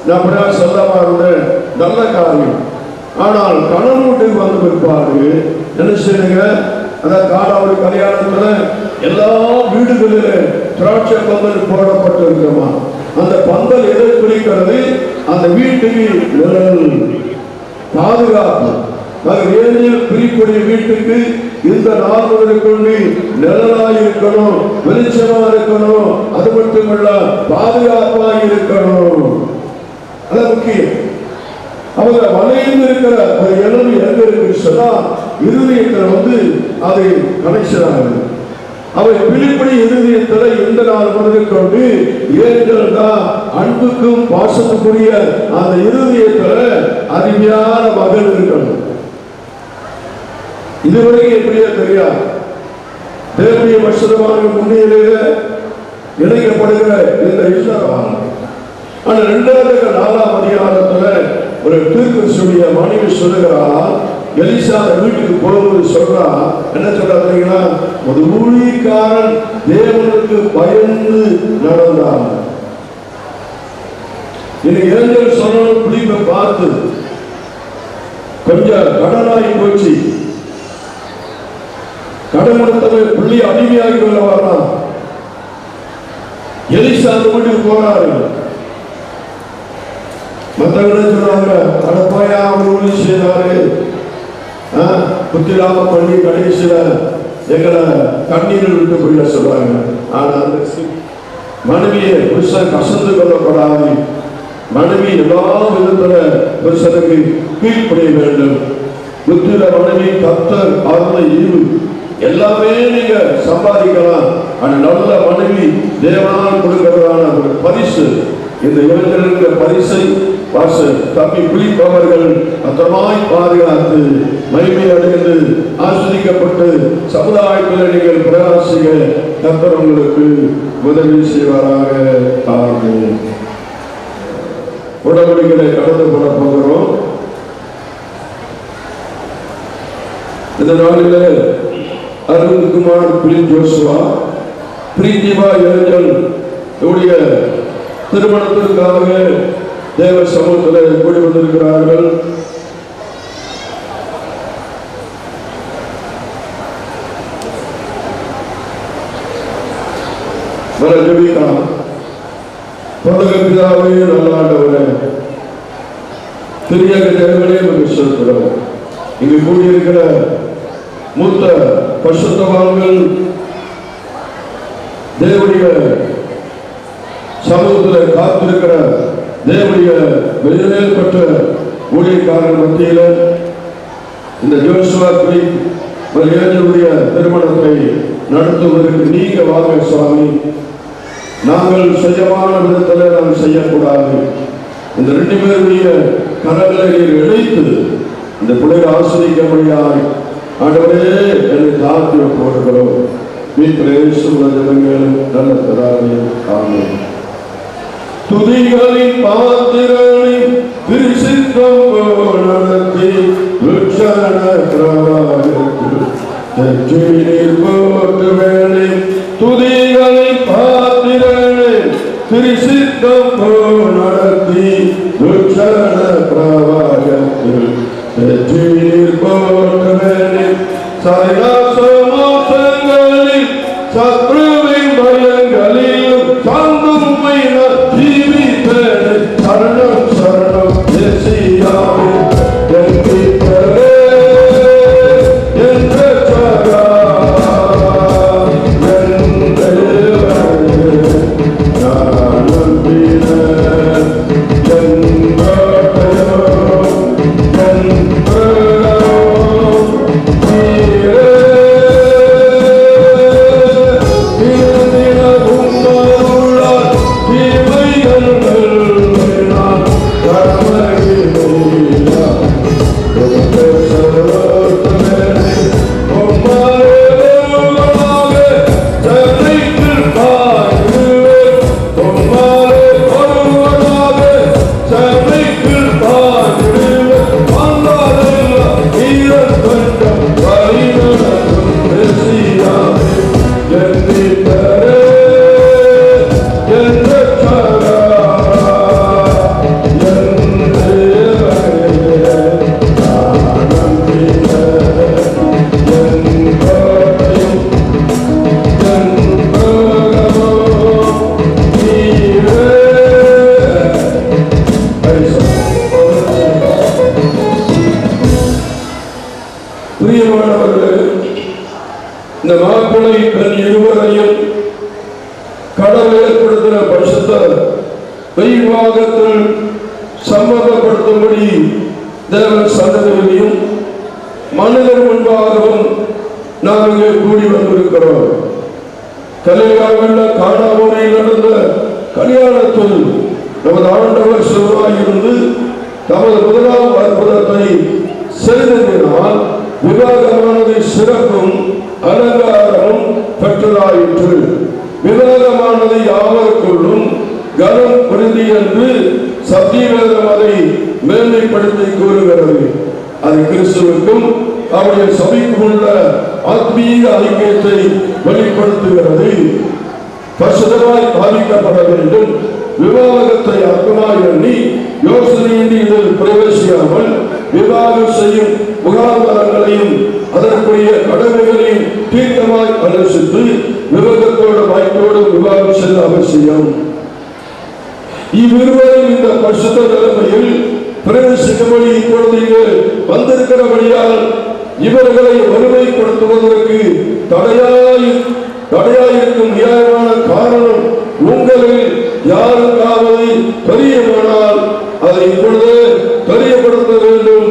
நான் அப்படிதான் செல்லமா இருந்தேன், நல்ல காரியம். ஆனால் கணவன் வீட்டுக்கு வந்து பிற்பாடு என்ன செய்யுங்க, அதாவது காலாவதி கல்யாணத்துல எல்லா வீடுகளிலும் திராட்சை பந்தல் போடப்பட்டு இருக்குமா. அந்த பந்தல் எதை குறிக்கிறது? அந்த வீட்டுக்கு நிழல், பாதுகாப்பு. பிரிப்புடைய வீட்டுக்கு இந்த நாள் கொண்டு நிழலாய் இருக்கணும், வெளிச்சமா இருக்கணும், அது மட்டுமல்ல பாதுகாப்பாக இருக்கணும். அது முக்கியம். அவங்க வளைந்து இருக்கிற ஒரு எலும்பு எங்க இருக்கு சொன்னா இருதயத்தில் அது கனெக்ஷன் ஆகுது. அவை பிலிப்படி இருதயத்தில் இந்த நாள் கொண்டு ஏங்கள் தான் அன்புக்கும் பாசத்துக்குரிய அந்த இருதயத்தில் அருமையான மகள் இருக்கணும். இதுவரைக்கும் எப்படியா தெரியாது. தேவனுடைய வசனமான முன்னிலையில இணைக்கப்படுகிற இந்த இஸ்லாம். ஆனா 2ஆம் அதிகாரத்துல ஒரு தீர்க்கதரிசியுடைய மனைவி சொல்லுகிறார், எலிசா வீட்டுக்கு போகும்போது சொல்றா, என்ன சொல்றீங்களா? ஒரு ஊழியக்காரன் தேவனுக்கு பயந்து நடந்தான். இன்னைக்கு ஏஞ்சல் சொன்ன பிடிப்பை பார்த்து கொஞ்சம் கடனாகி போச்சு. கடமுடத்தவை புள்ளி அடிமையாகி வரலாம். எலிசா அந்த வீட்டுக்கு போறாரு. மற்றவங்க சொல்றாங்க, அட போயா அவர் ஊழி செய்தாரு, புத்திராம பண்ணி கடைசியில எங்களை கண்ணீரில் விட்டு போயிட சொல்றாங்க. ஆனா அந்த மனைவியை புருஷன் கசந்து கொள்ளப்படாது. மனைவி எல்லா விதத்துல புருஷனுக்கு கீழ்ப்படிய வேண்டும். புத்திர மனைவி கர்த்தர் அருளை ஈவு எல்லாமே நீங்க சம்பாதிக்கலாம். ஆனா நல்ல மனைவி தேவனால் கொடுக்கிறதான ஒரு பரிசு. இந்த இளைஞர்களுக்கு பரிசை தம்பி பிலிப் அவர்கள் பத்திரமாய் பாதுகாத்து மகிமை அடைந்து ஆஸ்வதிக்கப்பட்டு சமுதாயத்தில் நீங்கள் பிரகாசிக்க கர்த்தர் உங்களுக்கு உதவி செய்வாராக. ஆமென். உடன்படிக்கையை கடந்து கொள்ள போகிறோம். இந்த நாளில் அருண்குமார் பிலிப் ஜோஷுவா, பிரீத்திமா ஏஞ்சல் உடைய திருமணத்திற்காக தேவ சமூகத்தில் கூடி வந்திருக்கிறார்கள். வர ஜெபிக்கலாம். பரலோக பிதாவே, நல்ல ஆண்டவரே, திரியக தேவனே உமக்கு ஸ்தோத்திரம். இங்கு கூடியிருக்கிற மூத்த பரிசுத்தவான்கள், தேவனுடைய சமூகத்தில் காத்திருக்கிற தேவனுடைய வெளியில் பெற்ற ஊழியக்காரர் மத்தியில் இந்த ஜோஷுவா ஏஞ்சலுடைய திருமணத்தை நடத்துவதற்கு நீங்க வாங்க சுவாமி. நாங்கள் சுயமான விதத்தில் நாம் செய்யக்கூடாது. இந்த 2 பேருடைய கரங்களை இணைத்து இந்த பிள்ளைகள் ஆசிரிக்க முடியாது. ஆண்டவரே, என்னை தாழ்த்தி போடுகிறோம். நல்ல தராவே. ஆமென். துதிகளின் பாத்திரனை திருசித்தம் நடத்தி போட்டு வேலை துதிகளை பாத்திர திருசித்தம் போல் நடத்தி துச்சரண பிரவாகத்தில் வெற்றியில் போற்றவனே சைலாசமாசங்களில் சத்ருவின் பயங்களிலும் சாந்துமை ஜீவித்தனே சரணம் சரணம் தேசியாவே என்கிட்டரே என்ற சகா இந்த மாப்பிள்ளை பெண் இருவரையும் கடவுள் ஏற்படுத்தின பரிசுத்த தெய்வாகத்தில் சம்மதப்படுத்தும்படி தேவன் சன்னதியிலும் மனிதர் முன்பாகவும் நாங்கள் கூடி வந்திருக்கிறோம். கலியாவில் காணாமூரில் நடந்த கல்யாணத்தில் நமது ஆண்டவர் சிவராயிருந்து தமது முதலாம் அற்புதத்தை செய்ததினால் விவாகமானது சிறப்பும் அலங்காரமும் பெற்றதாயிற்று. விவாகமானது யாவருக்குள்ளும் கனம் புரிதி என்று சத்தியவேதம் அதை மேன்மைப்படுத்தி கூறுகிறது. அது கிறிஸ்துவுக்கும் அவருடைய சபைக்கும் உள்ள ஆத்மீக ஐக்கியத்தை வெளிப்படுத்துகிறது. பரிசுத்தமாய் பாதிக்கப்பட வேண்டும். விவாகத்தை அர்த்தமாய் எண்ணி யோசனையின்றி இதில் பிரவேசியாமல் விவாகம் செய்யும் முகாந்தரங்களையும் அதற்குரிய கடமைகளையும் தீர்க்கமாய் அனுசரித்து விவாகத்தோடு வாய்ப்போடு விவாகம் செய்ய அவசியம். இவ்விருவரும் இந்த பரிசுத்த நிலைமையில் பிரவேசிக்கும்படி இப்பொழுது இங்கு வந்திருக்கிறபடியால் இவர்களை வறுமைப்படுத்துவதற்கு தடையாயிருக்கும் நியாயமான காரணம் உங்களில் யாருக்காவது தெரியமானால் அதை இப்பொழுது தெரியப்படுத்த வேண்டும்.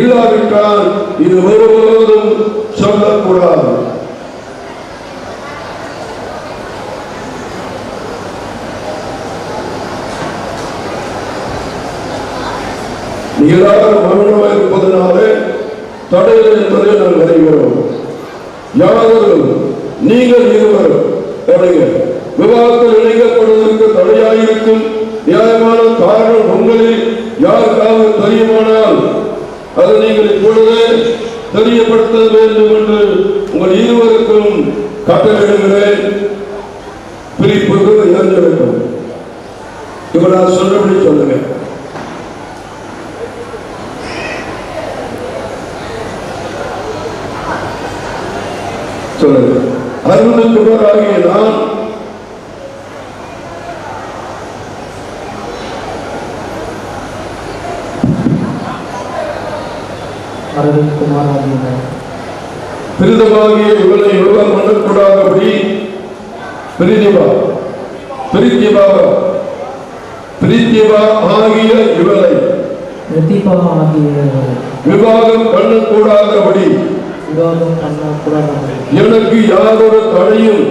இல்லாவிட்டால் இது ஒருபோதும் சொல்லக்கூடாது. எல்லாரும் மௌனமாக இருப்பதனாலே தடைகள் என்பதை நாம் அறிகிறோம். யாரும் நீங்கள் இருவரும் விவாதத்தில் இணைக்கப்படுவதற்கு தடையாயிருக்கும் நியாயமான காரணம் உங்களில் யாருக்காவது தெரியுமானால் அதை நீங்கள் இப்பொழுதே தெரியப்படுத்த வேண்டும் என்று உங்கள் இருவருக்கும் கட்டளையிடுகிறேன். பிரிப்புக்கு இறந்திருக்கும். இப்ப நான் சொல்றபடி சொல்லுங்க. சொல்லுங்க. அருள்குமாராகிய நான் பிரிதமாகிய இவளை இவர்கள் பண்ணக்கூடாதபடி பிரித்தியவா ஆகிய இவளை விவாகம் பண்ணக்கூடாதபடி எனக்கு யாதொரு தடையும்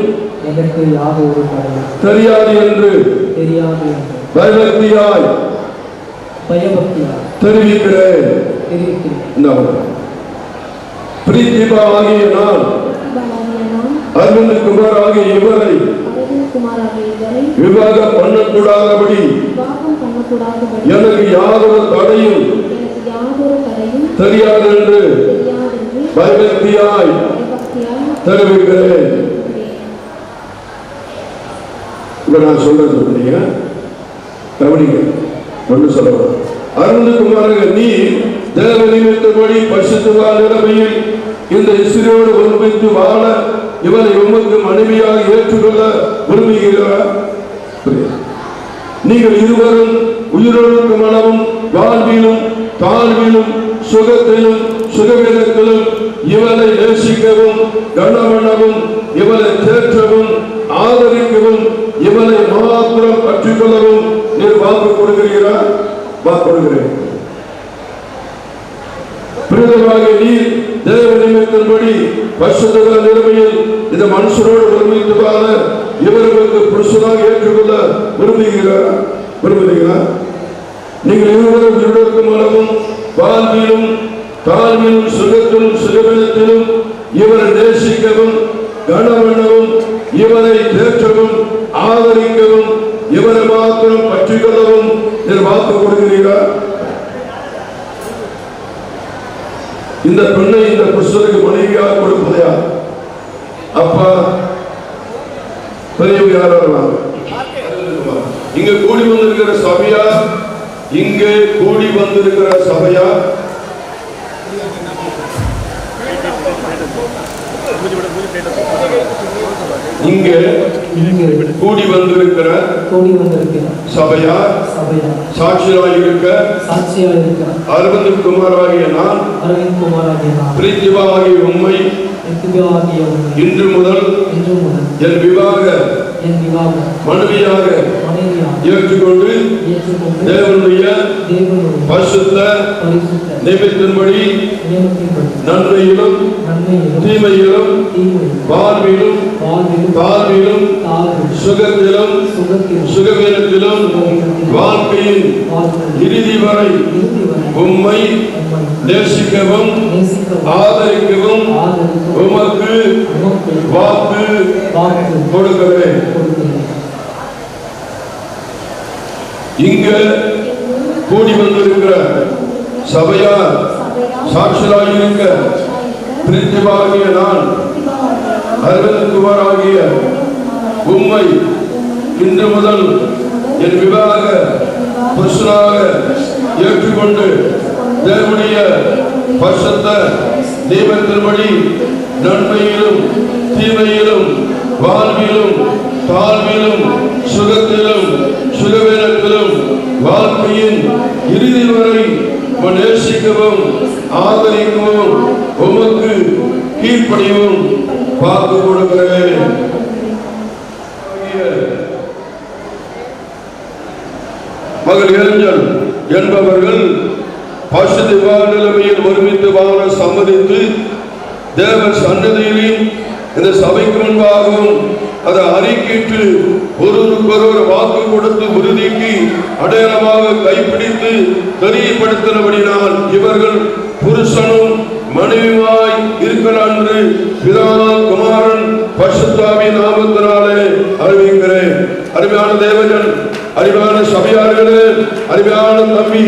தெரியாது என்று பயபக்தியாய் தெரிவிக்கிறேன். பிரித்திபா ஆகிய நான் அரவிந்த் குமார் ஆகிய இவரை விவாகம் பண்ணக்கூடாதபடி எனக்கு யாதொரு தடையும் தெரியாது என்று பயபக்தியாய் தெரிவிக்கிறேன். இப்ப நான் சொல்றது கவனிங்க ஒன்று சொல்லணும். அருள்குமாரர்கள் நீ தேவ நிமித்தபடி பரிசுத்தமான நிலைமையில் இந்த இஸ்ரவேலோடு ஒருமித்து வாழ இவரை உமக்கு மனைவியாக ஏற்றுக்கொள்ள விரும்புகிறார். நீங்கள் இருவரும் உயிரோடு மனமும் வாழ்விலும் தாழ்விலும் சுகத்திலும் சுகவீனத்திலும் இவளை நேசிக்கவும் கனமனவும் இவளை தேற்றவும் ஆதரிக்கவும் இவளை மாத்திரம் பற்றிக்கொள்ளவும் நீர் வாக்கு கொடுக்கிறீரா? வாக்கு கொடுக்கிறேன். பிரதமாக நீர் தேவ நிமித்தபடி பரிசுத்த நிலைமையில் இந்த மனுஷரோடு ஒருமித்து வாழ இவர்களுக்கு புருஷனாக ஏற்றுக்கொள்ள விரும்புகிறீர்களா? நீங்கள் இருவரும் இருவருக்கும் அளவும் வாழ்விலும் தாழ்விலும் சுகத்திலும் சுகவீனத்திலும் இவரை நேசிக்கவும் கனமனவும் இவரை தேற்றவும் ஆதரிக்கவும் இவரை மாத்திரம் பற்றிக்கொள்ளவும் நீர் வாக்கு கொடுக்கிறீர்களா? இந்த பெண்ணை இந்த புருஷனுக்கு மனைவியாக கொடுப்பதையா? அப்பா பெரியவங்க யாரும் இங்க கூடி வந்திருக்கிற சபையா? இங்கே கூடி வந்திருக்கிற சபையா? இங்கே கூடி வந்திருக்கிற சபையா? சாட்சியாக இருக்க அரவிந்த் குமாராகிய நான் பிரீத்திவாகிய உண்மை இன்று முதல் என் விவாக மனைவியாக ஏற்றுக்கொண்டு தேவனுடைய பரிசுத்த நியமத்தின்படி நன்மையிலும் தீமையிலும் வாழ்விலும் தாழ்விலும் சுகத்திலும் சுகவீனத்திலும் வாழ்க்கையின் இறுதி வரை உம்மை நேசிக்கவும் ஆதரிக்கவும் உமக்கு வாக்கு கொடுக்கிறேன். இங்க கூடி வந்திருக்கிற சபையார் சாட்சியாக இருக்க பிரித்திபாகிய நான் அரவிந்த் குமாராகிய உம்மை இன்று முதல் என் விவாக புருஷனாக ஏற்றுக்கொண்டு தேவனுடைய பரிசுத்த நியமத்தின்படி நன்மையிலும் தீமையிலும் வாழ்விலும் தாழ்விலும் சுகத்திலும் சுகவீனத்திலும் வாழ்க்கையின் இறுதி வரை நேசிக்கவும் ஆதரிக்கவும் உமக்கு கீழ்ப்படியவும் வாக்கு கொடுக்கிறேன். மகள் ஏஞ்சல் என்பவர்கள் பரிசுத்த நிலைமையில் ஒருமித்து வாழ சம்மதித்து தேவ சன்னதியிலும் இந்த சபைக்கு முன்பாகவும் அதை அறிக்கையிட்டு ஒருவருக்கொருவர் வாக்கு கொடுத்து உறுதிக்கு அடையாளமாக கைப்பிடித்து தெரியப்படுத்தினபடினால் இவர்கள் புருஷனும் மனைவியுமாய் இருக்கிறார் என்று பிதா குமாரன் பரிசுத்தாவின் நாமத்தினாலே அறிவிக்கிறேன். அருமையான தேவஜன், அருமையான சபையார்களே, அருமையான தம்பி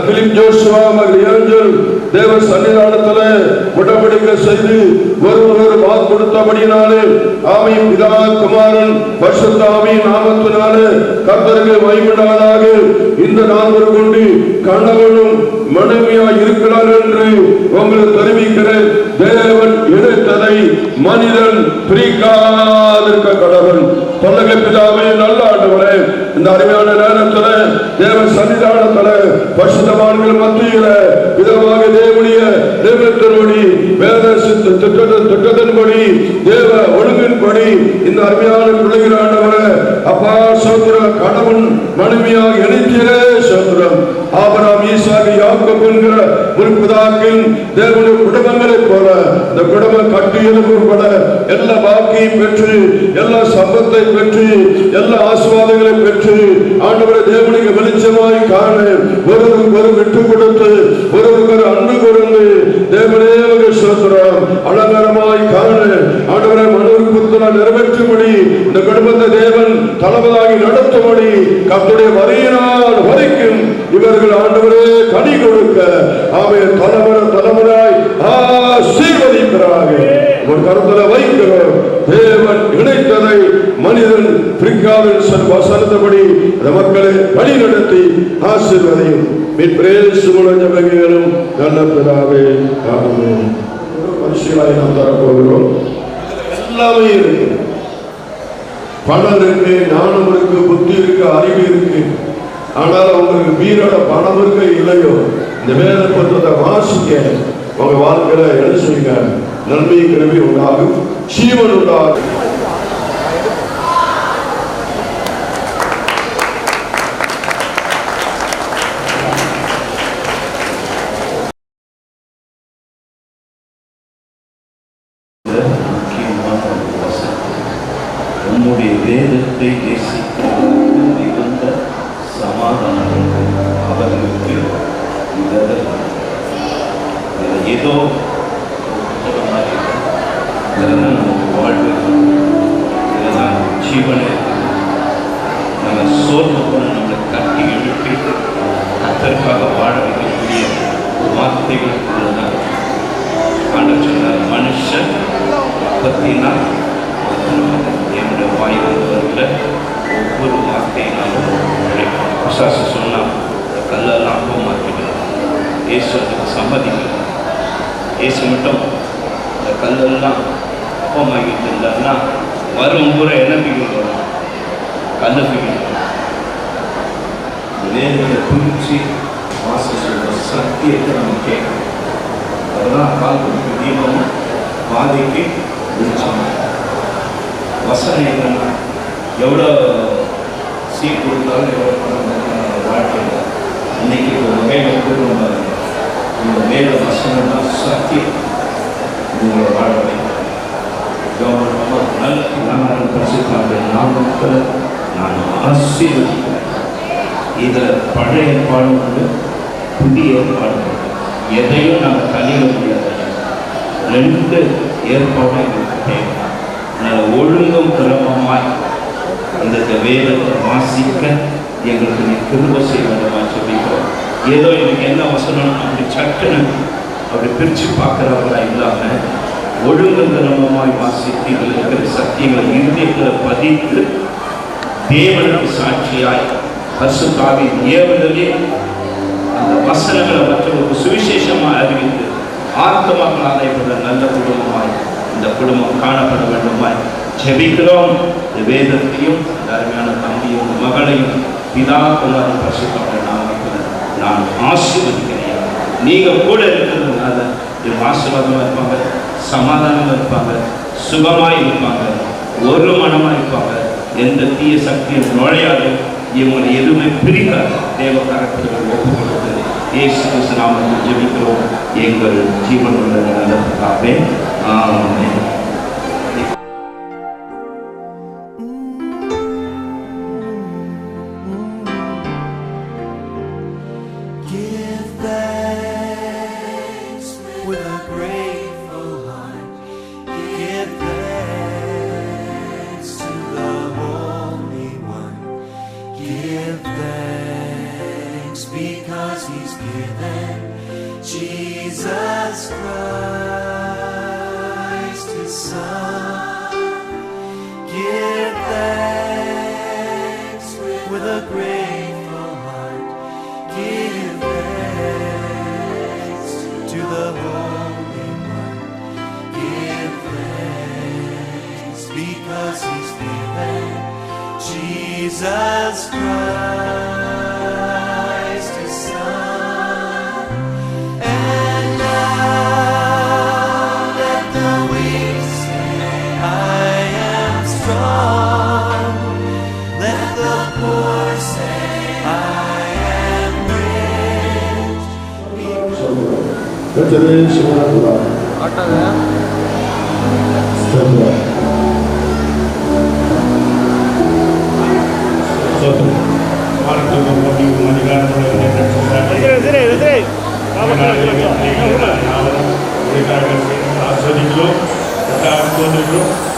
பிலிப் ஜோசுவா மகள் ஏஞ்சல் தேவ சன்னிதானத்தில் உடன்படிக்கை செய்து ஒருவர் வாக்கு கொடுத்தபடினாலே ஆமை பிதா குமாரன் பரிசுத்தாவின் நாமத்தினாலே கர்த்தருக்கு மகிமையுண்டாவதாக. இந்த நால்வர் கொண்டு கணவனும் மனைவியாய் இருக்கிறார் என்று உங்களுக்கு தெரிவிக்கிறேன். தேவன் இணைத்ததை மனிதன் பிரிக்காதிருக்க கடவன். தொல்லகை பிதாவே, நல்ல ஆண்டவரே, இந்த அருமையான நேரத்தில் தேவ சன்னிதானத்தில் பரிசுத்தவான்கள் மத்தியில விதமாக தேவனுடைய தேவத்தின்படி வேத திட்டத்தின்படி தேவ ஒழுங்கின்படி இந்த அருமையான பிள்ளைகள் ஆண்டவரே அப்பா சோத்திர கணவன் மனைவியாக இணைத்தீரே சோத்திரம். ஆபிரகாம் ஈசாக்கு யாக்கோபு என்கிற முற்பிதாக்கள் தேவனுடைய குடும்பங்களை போல இந்த குடும்பம் கட்டி எழுப்பப்பட எல்லா பாக்கியும் பெற்று எல்லா சம்பத்தை பெற்று எல்லா ஆசீர்வாதங்களை பெற்று ஆண்டவரை தேவனுக்கு வெளிச்சமாய் காண ஒருவருக்கு ஒரு விட்டு கொடுத்து ஒருவருக்கு ஒரு அன்பு கொடுத்து தேவனே சோத்திரம் அலங்காரமாய் காண ஆண்டவரை மனோபுத்திர நிறைவேற்றும்படி இந்த குடும்பத்தை தேவன் தலைவராகி நடத்தும்படி கர்த்தருடைய வரையினால் வரைக்கும் இவர்கள் ஆண்டவரே கனி கொடுக்க அவன் தலைமுறை ஆசீர்வதிக்கிறார்கள். ஒரு கருத்துல வைக்கிறோம். தேவன் இணைத்ததை மனிதன் பிரிக்காத வசனத்தபடி அந்த மக்களை வழி நடத்தி ஆசீர்வதியும் ஜபங்களும் நல்ல பிதாவே ஆமென். பரிசுகளாய் நாம் தரப்போகிறோம். எல்லாமே இருக்கு. பணம் இருக்கு, ஞானம் இருக்கு, புத்தி இருக்கு, அறிவு இருக்கு. ஆனால் உங்களுக்கு வீரோட பணம் இருக்கு இல்லையோ, இந்த வேத புத்தகத்தை வாசிக்க உங்க வாழ்க்கையில என்ன செய்யுங்க, நன்மை கிருபை உண்டாகும், ஜீவன் உண்டாகும். நம்முடைய வேதத்தை நேசிக்கிறவர்களுக்கு மிகுந்த சமாதானம் அவர்களுக்கு ஏதோ இதெல்லாம் நமக்கு வாழ்வு, இதெல்லாம் ஜீவனை நம்ம சோர்வு போன நம்மளை கட்டி எழுப்பி அதற்காக வாழ வைக்கக்கூடிய வார்த்தைகள் இதுதான். ஆண்டவர் சொன்னார், மனுஷன் அப்பத்தினால் என்னுடைய வாயில் வருகிற ஒவ்வொரு வார்த்தையினாலும் பிசாசு சொன்னால் கல்லெல்லாம் அப்பமாக்கிடும். இயேசு அதுக்கு சம்மதிக்கணும். இயேசு மட்டும் இந்த கல்லெல்லாம் அப்பமாக்கிட்டு இருந்தாருன்னா வரும் முறை என்ன பிடிக்கும் வரும், கல்லை பிடிக்கும். வேதத்தை பிடிச்சி வாசல் சொல்ற சத்தியத்தை நம்ம கேட்கணும். அதெல்லாம் கால்படுத்த தீபமும் பாதைக்கு விழிச்சாங்க. வசனம் என்னன்னா எவ்வளோ சீட் கொடுத்தாலும் எவ்வளோ பணம் வாழ்க்கையில் இன்னைக்கு ஒரு வகையில் கொடுக்க இந்த வேத வசனம் தான் சத்தியம். உங்களை வாழ கவனமாக நல்ல நான் பரிசுத்தாங்க நாமத்தில் நான் ஆசீர்வதிக்கிறேன். இதில் பழைய ஏற்பாடு உண்டு, புதிய ஏற்பாடு உண்டு. எதையும் நாங்கள் தள்ளிட முடியாது. ரெண்டு ஏற்பாடும் எங்களுக்கு தேவை. ஒழுங்கும் கிரமமாய் இந்த வேதத்தை வாசிக்க எங்களுக்கு நீ கிருபை செய்ய வேண்டுமா சொல்லிக்கிறோம். ஏதோ எனக்கு என்ன வசனம் அப்படி சட்டுன்னு அப்படி பிரித்து பார்க்குறவங்களா இல்லாமல் ஒழுங்கு கிரமமாய் வாசித்து எங்களுக்கு இருக்கிற சத்தியங்களை இருதயத்தில் பதித்து தேவனுக்கு சாட்சியாய் பரிசுத்தாவின் ஏவுதலே அந்த வசனங்களை மற்றவர்களுக்கு சுவிசேஷமாக அறிவித்து ஆத்மாக்கள் ஆதாயப்படுற நல்ல குடும்பமாய் இந்த குடும்பம் காணப்பட வேண்டுமாய் ஜெபிக்கிறோம். இந்த வேதத்தையும் இந்த அருமையான தம்பியும் மகளையும் பிதா குமாரன் பரிசுத்தமான நாமத்தில் நான் ஆசீர்வதிக்கிறேன். நீங்கள் கூட இருக்கிறதுனால இவங்க ஆசீர்வாதமாக இருப்பாங்க, சமாதானமாக இருப்பாங்க, சுகமாக இருப்பாங்க, ஒரு மனமாக இருப்பாங்க. எந்த தீய சக்தியும் நுழையாது, இவங்களை எதுவுமே பிரிக்காது. தேவ கரத்தில் ஒப்புக் கொடுத்து இயேசு கிறிஸ்து நாமத்தில் ஜெபிக்கிறோம் எங்கள் ஜீவனுள்ள நல்லதுக்காகவே. ஆமென். Because he's given Jesus Christ his Son. Give thanks with a grateful heart. Give thanks to the Holy One. Give thanks because he's given Jesus Christ.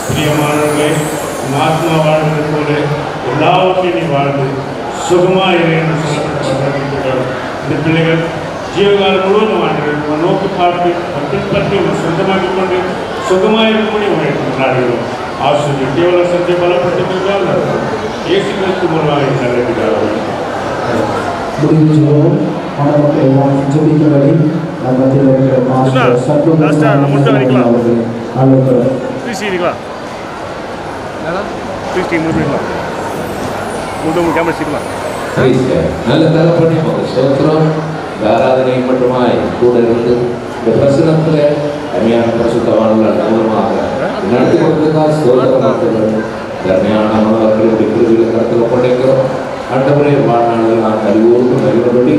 பிரியமானவர்களே, ஆத்மா வாழ்வது போல எல்லாவற்றையும் வாழ்ந்து சுகமாக என்று சொல்லப்பட்ட இந்த பிள்ளைகள் ஜீவகாலம் முழுவதும் வாழ்ந்து நோக்கி பார்த்து பின்பற்றி சொந்தமாக்கிக் கொண்டு சுகமாக இருக்கும்படி உங்களை கொண்டாடுகிறோம். ஆசிரியர் தேவரசத்தை பலப்படுத்துகிறார். இயேசு கிறிஸ்து மூலமாக நல்ல முடிஞ்சோம் மணமக்களை வாழ்த்து ஜெபிக்கும்படி நம்ம மத்தியில் இருக்கிற மாஸ்டர் சர்வ அவர்கள் அழைக்கிறார். நல்ல தரப்படி சோத்திரம் ஆராதனை மட்டுமாய் கூட இருந்து இந்த பிரசனத்தில் அருமையான பரிசுத்தவான்கள் மூலமாக நடத்தி கொடுத்ததுக்காக சோதரமாக்குகிறது. அருமையான மாணவர்களுடைய குருவிகளை கருத்தில் கொண்டிருக்கிறோம். ஆண்டவரே வாழ்நாளில் நான் அறிவோடு அறிவுபடி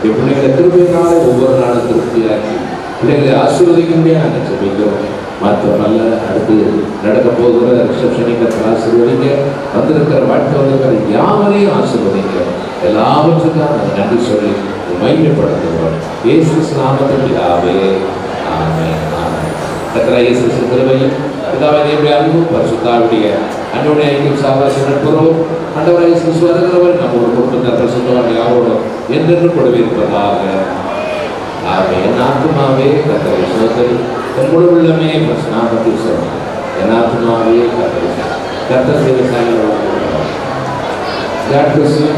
பிள்ளைகளை திரும்பினாலே ஒவ்வொரு நாளும் திருப்தியாக்கி பிள்ளைகளை ஆசீர்வதிக்க முடியாது நாங்கள் சொல்லிக்கிறோம். மாத்திரமல்ல அடுத்து நடக்க போகிற ரிசப்ஷனிக்கு ஆசீர்வதிங்க, வந்திருக்கிற வாழ்க்கை வந்திருக்கிற யாவரையும் ஆசீர்வதிங்க. எல்லாவற்றுக்காக நன்றி சொல்லி மையப்படுத்துகிறோம். இயேசு நாமத்தில் பிதாவே ஆமென். கர்த்தராகிய இயேசு கிறிஸ்து கிருபையும் பிதாவினுடைய அன்பும் பரிசுத்தாவினுடைய அன்னுடைய ஐக்கியம் சாபாசம் நட்புறவும் ஆண்டவராகிய இயேசு கிறிஸ்து வருகிறவர் நம்ம ஒரு குடும்பத்தை பரிசுத்தவான் யாரோடும் என்றென்று கொடுவிருப்பதாக ஆமென். என் ஆத்துமாவே கர்த்தரை ஸ்தோத்திரி, என் முழு உள்ளமே நாமத்தை சொன்னார். என் ஆத்துமாவே கர்த்தர் செய்த செயல்கள் God bless you.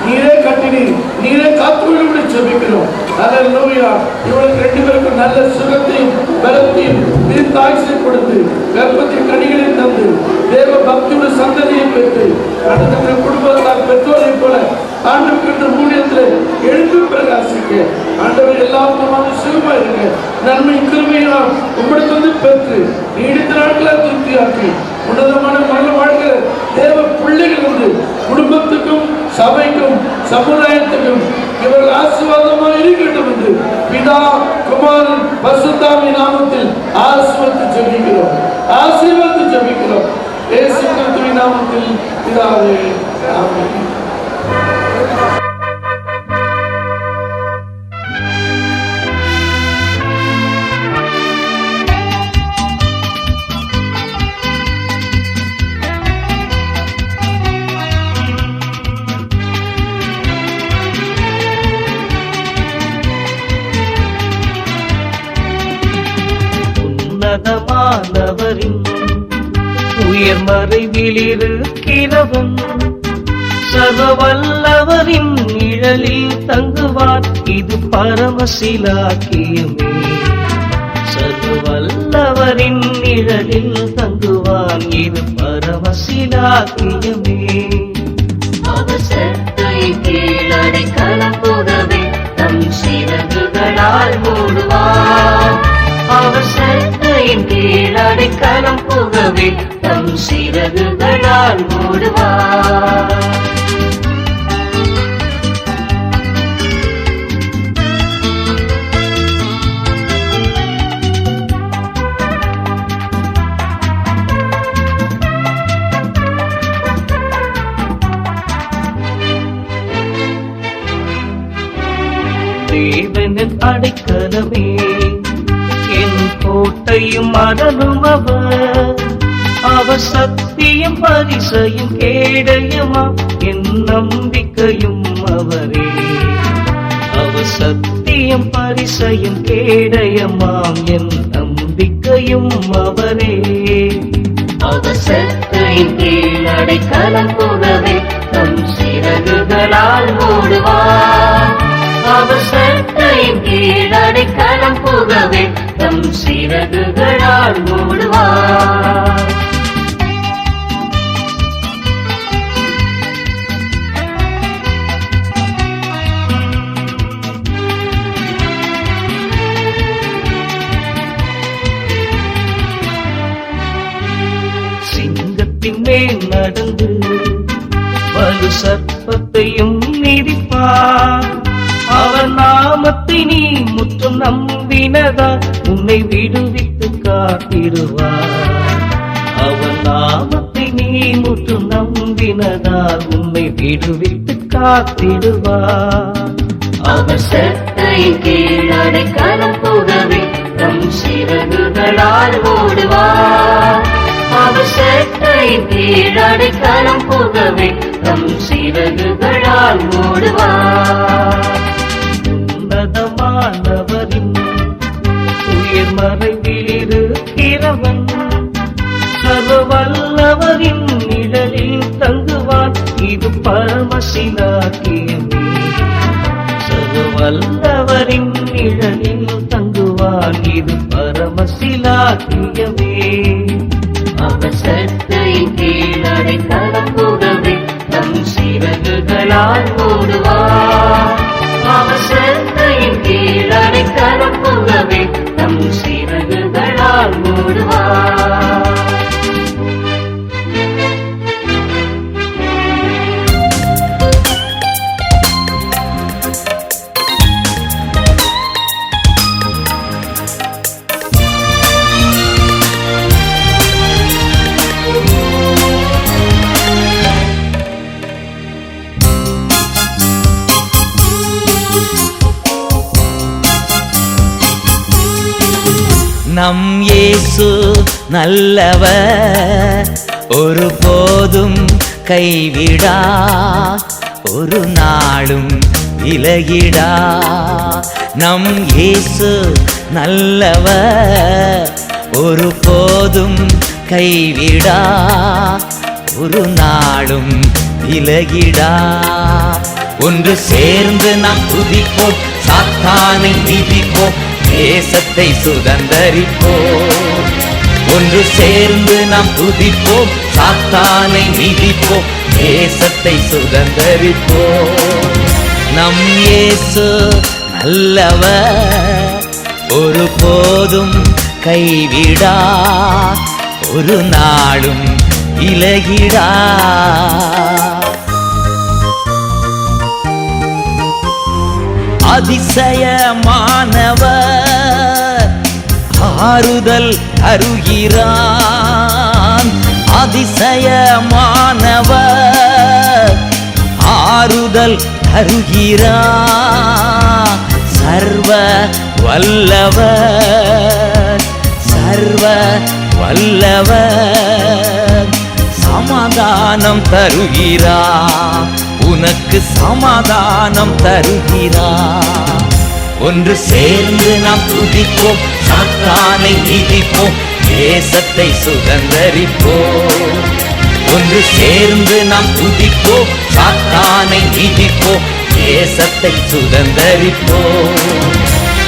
நீரே கட்டினீர், நீரே காத்துக்கொள்ளும்படி ஜெபிக்கிறோம். அல்லேலூயா. இவளுக்கு 2 பேருக்கும் நல்ல சுகத்தையும் பலத்தையும் தீர்க்காயுசையும் கொடுத்து கர்ப்பத்தின் கனிகளை தந்து தேவ பக்தியோட சந்ததியை பெற்று அடுத்த குடும்பத்தார் பெற்றோரை போல ஆண்டவருக்கு ஊழியத்தில் எழுந்து பிரகாசிக்க ஆண்டவர் எல்லாருமான சுகமா இருக்க நன்மை கிருபையினால் உங்களுக்கு வந்து பெற்று நீடித்த நாட்களை திருப்தியாக்கி உன்னதமான மன வாழ்கிற தேவ பிள்ளைகள் வந்து குடும்பத்துக்கும் சபைக்கும் சமுதாயத்துக்கும் இவர்கள் ஆசீர்வாதமாக இருக்கட்டும் என்று பிதா குமாரன் பரிசுத்தாவி நாமத்தில் ஆசீர்வதித்து ஜெபிக்கிறோம். இயேசு கிறிஸ்துவின் நாமத்தில் பிதாவே, ஆமென். உன்னதமானவரின் உயர் மறைவிலிருக்கிறவன் சர்வவல்லவரின் நிழலில் தங்குவான், இது பரமசிலாக்கியமே. சர்வவல்லவரின் நிழலில் தங்குவான், இது பரமசிலாக்கியமே. அவசத்தை கீழடை கலப்புகவே தம் சிறகுகளால் மூடுவார். அவசத்தையின் கீழடை களம் புகவே தம் சிறகுகளால் மூடுவார். தேவனின் அடைக்கலமே என் கோட்டையும் அடலும் அவர் சத்தியம் பரிசையும் கேடயமா என் நம்பிக்கையும் அவரே. அவர் சத்தியம் பரிசையும் கேடயமாம் என் நம்பிக்கையும் அவரே. அவர் சத்தையின் கீழடை களம் புகவே தம் சிறகுகளால் மூடுவார். அவர் சத்தையின் கீழடை களம் புகவே தம் சிறகுகளால் மூடுவார். சிங்கத்தின் மேல் நடந்து வலு சர்ப்பத்தையும் மிதிப்பார். அவர் நாமத்தை நீ முற்றும் நம்பினதால் உன்னை விடுவித்து காத்திடுவார். அவர் நாமத்தை நீ முற்றும் நம்பினதால் உன்னை விடுவித்து காத்திடுவார். அவர் சத்தையின் கீழடை களம் புகவே தம் சிறகுகளால் மூடுவார். அவர் சத்தையின் கீழடை களம் புகவே தம் சிறகுகளால் மூடுவார். உன்னதமானவரின் உயர் மறைவிலிருக்கிறவன் சர்வவல்லவரின் நிழலில் தங்குவான், இது பரமசிலாக்கியமே. சர்வவல்லவரின் நிழலில் தங்குவான், இது பரமசிலாக்கியமே. அவர் சத்தையின் கீழடை களம் புகவே தம் சிறகுகளால் மூடுவார். அவர் சத்தையின் கீழடை களம் புகவே தம் சிறகுகளால் மூடுவார். நம் இயேசு நல்லவர், ஒருபோதும் கைவிடா, ஒரு நாளும் விலகிடா. நம் இயேசு நல்லவர், ஒருபோதும் கைவிடா, ஒரு நாளும் விலகிடா. ஒன்று சேர்ந்து நாம் துதிப்போம், சாத்தானை மிதிப்போம், தேசத்தை சுதந்தரிப்போம். ஒன்று சேர்ந்து நாம் துதிப்போம், சாத்தானை மிதிப்போம், தேசத்தை சுதந்தரிப்போம். நம் இயேசு நல்லவர், ஒருபோதும் கைவிடா, ஒரு நாளும் விலகிடா. அதிசயமானவர் ஆறுதல் தருகிறான், அதிசயமானவர் ஆறுதல் தருகிறான். சர்வ வல்லவர், சர்வ வல்லவர் சமாதானம் தருகிறார், உனக்கு சமாதானம் தருகிறார். ஒன்று சேர்ந்து நாம் துதிப்போம், சாத்தானை மிதிப்போம், தேசத்தை சுதந்தரிப்போம். ஒன்று சேர்ந்து நாம் துதிப்போம், சாத்தானை மிதிப்போம், தேசத்தை சுதந்தரிப்போம்.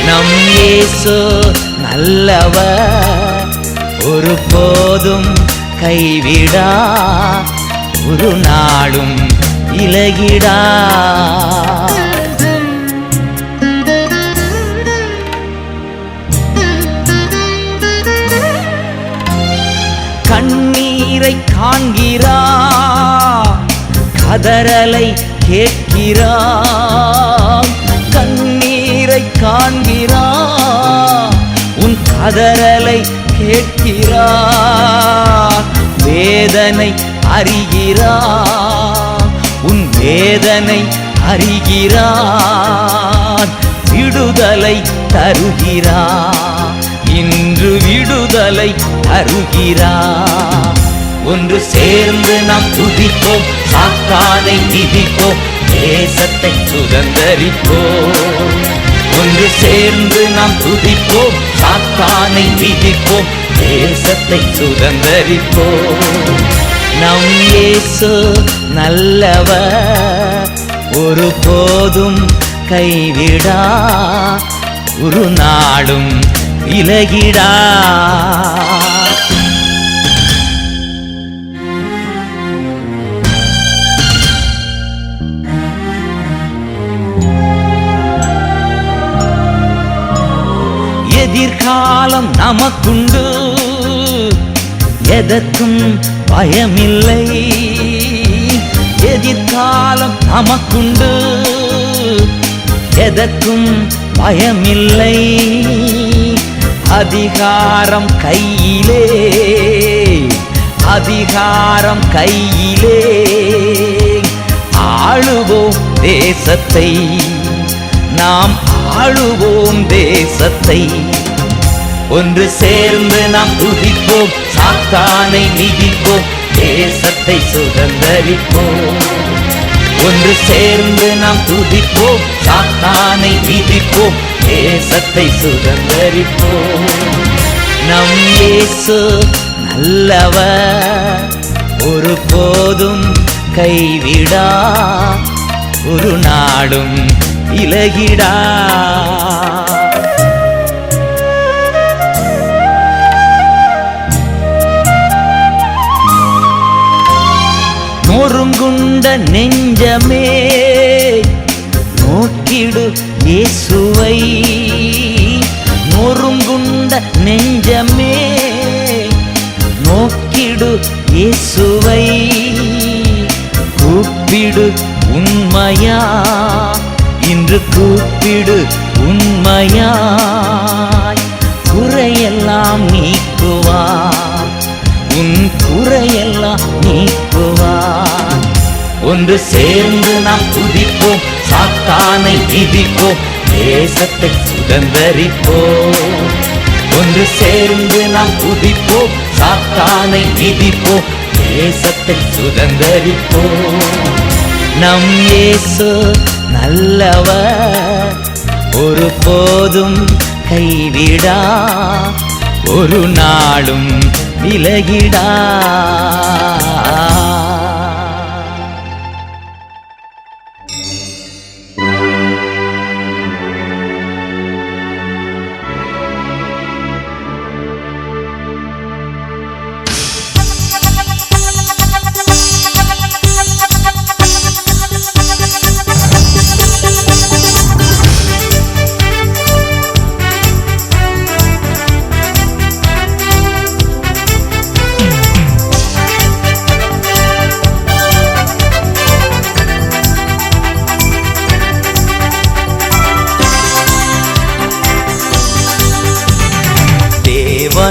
நம் இயேசு நல்லவர், ஒருபோதும் கைவிடா, ஒரு நாளும் விலகிடா. கண்ணீரை காண்கிறார், கதறலை கேட்கிறார். கண்ணீரை காண்கிறார், உன் கதறலை கேட்கிறார். வேதனை அறிகிறார், உன் வேதனை அறிகிறார். விடுதலை தருகிறார், இன்று விடுதலை தருகிறார். ஒன்று சேர்ந்து நாம் துதிப்போம், சாத்தானை மிதிப்போம், தேசத்தை சுதந்தரிப்போம். ஒன்று சேர்ந்து நாம் துதிப்போம், சாத்தானை மிதிப்போம், தேசத்தை சுதந்தரிப்போம். நம் இயேசு நல்லவர், ஒருபோதும் கைவிடா, ஒரு நாளும் விலகிடா. எதிர்காலம் நமக்குண்டு, எதற்கும் பயமில்லை. எதிர்காலம் நமக்குண்டு, எதற்கும் பயமில்லை. அதிகாரம் கையிலே, அதிகாரம் கையிலே. ஆளுவோம் தேசத்தை, நாம் ஆளுவோம் தேசத்தை. ஒன்று சேர்ந்து நாம் துதிப்போம், சாத்தானை மிதிப்போம், தேசத்தை சுதந்தரிப்போம். ஒன்று சேர்ந்து நாம் துதிப்போம், சாத்தானை மிதிப்போம், தேசத்தை சுதந்தரிப்போம். நம் இயேசு நல்லவர், ஒருபோதும் கைவிடா, ஒரு நாளும் விலகிடா. நொறுங்குண்ட நெஞ்சமே நோக்கிடு இயேசுவை, நொறுங்குண்ட நெஞ்சமே நோக்கிடு இயேசுவை. கூப்பிடு உண்மையா, இன்று கூப்பிடு உண்மையாய். குறையெல்லாம் நீக்குவார், உன் குறையெல்லாம் நீக்குவார். ஒன்று சேர்ந்து நாம் துதிப்போம், சாத்தானை மிதிப்போம், தேசத்தை சுதந்தரிப்போம். ஒன்று சேர்ந்து நாம் துதிப்போம், சாத்தானை மிதிப்போம், தேசத்தை சுதந்தரிப்போம். நம் இயேசு நல்லவர், ஒருபோதும் கைவிடா, ஒரு நாளும் விலகிடா.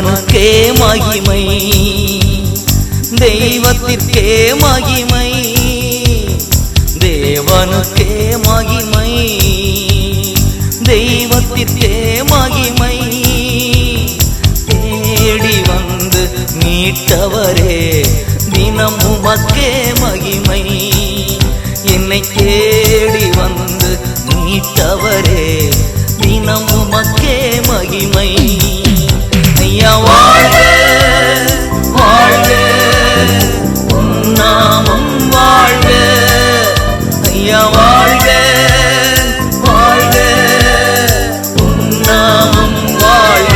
தேவனுக்கே மகிமை, தெய்வத்திற்கே மகிமை, தேவனுக்கே மகிமை, தெய்வத்திற்கே மகிமை. தேடி வந்து மீட்டவரே தினம் உமக்கே மகிமை, என்னை தேடி வந்து மீட்டவரே தினம் உமக்கே மகிமை. ஐயா வாழ்க வாழ்க உம் நாமம் வாழ்க, ஐயா வாழ்க வாழ்க உம் நாமம் வாழ்க.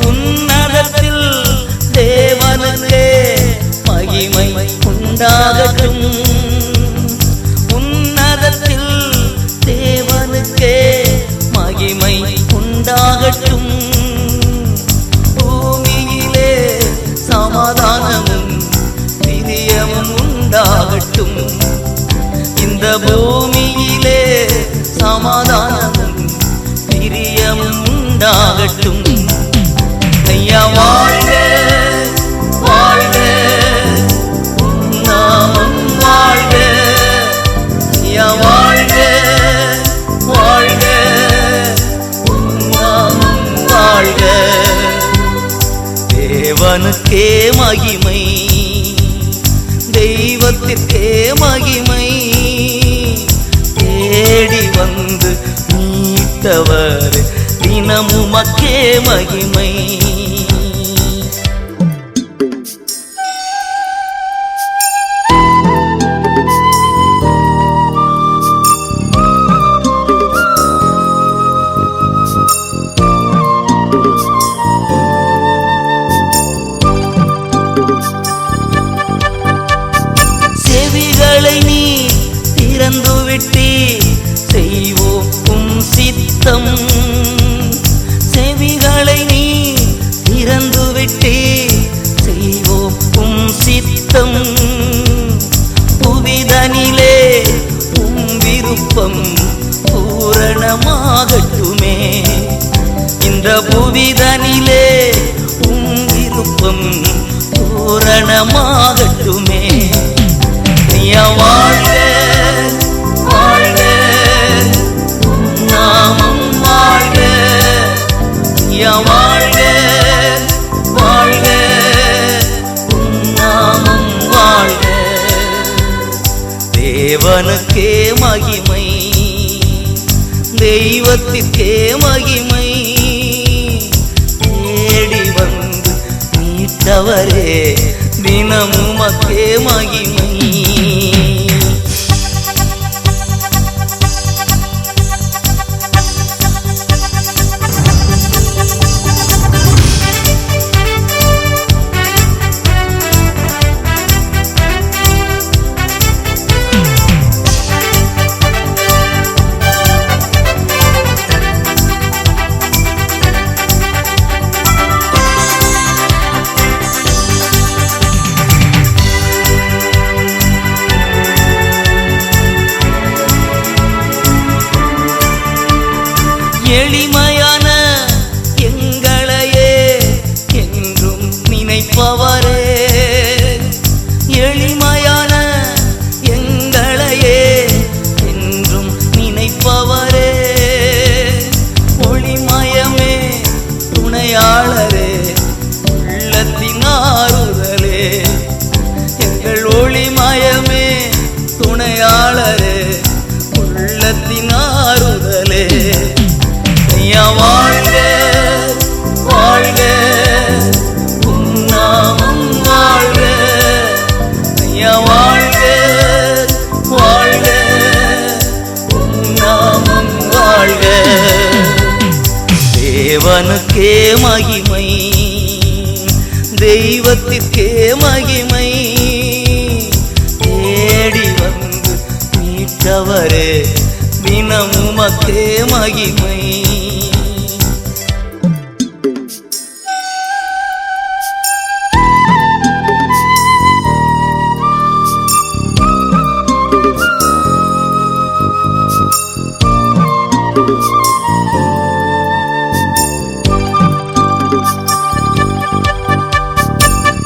உன்னதத்தில் தேவனுக்கே மகிமை உண்டாகட்டும், உன்னதத்தில் தேவனுக்கே மகிமை உண்டாகட்டும். பூமியிலே சமாதானமும் பிரியமும் உண்டாகட்டும், இந்த பூமியிலே சமாதானமும் பிரியமும் உண்டாகட்டும். ஐயா வாழ்க வாழ்க உம் நாமம் வாழ்க, ஐயா வாழ்க வாழ்க உம் நாமம் வாழ்க. தேவனுக்கே மகிமை, தெய்வத்திற்கே மகிமை, தேடி வந்து மீட்டவர் தினமுமக்கே மகிமை. செவிகளை நீ திறந்து விட்டி செய்வோம் உம் சித்தம், செவிகளை நீ திறந்து விட்டி செய்வோம் உம் சித்தம். புவிதனிலே உம் விருப்பம் பூரணமாகட்டுமே, இந்த புவிதனிலே உம் விருப்பம் பூரணமாகட்டுமே. ஐயா வாழ்க வாழ்க உம் நாமம் வாழ்க, ஐயா வாழ்க வாழ்க உம் நாமம் வாழ்க. தேவனுக்கே மகிமை, தெய்வத்திற்கே மகிமை, தேடி வந்து மீட்டவரே தினமுமக்கே மகிமை. எளிமையான எங்களையே என்றும் நினைப்பவரே, எளிமையான எங்களையே என்றும் நினைப்பவரே, ஒளிமயமே துணையாளரே உள்ளத்தின் ஆறுதலே, எங்கள் ஒளிமயமே துணையாளரே உள்ளத்தின் ஆறுதலே. ஐயா வாழ்க வாழ்க உம் நாமம் வாழ்க, ஐயா வாழ்க வாழ்க உம் நாமம் வாழ்க. தேவனுக்கே மகிமை, தெய்வத்திற்கே மகிமை, தேடி வந்து மீட்டவரே தினம் உமக்கே மகிமை.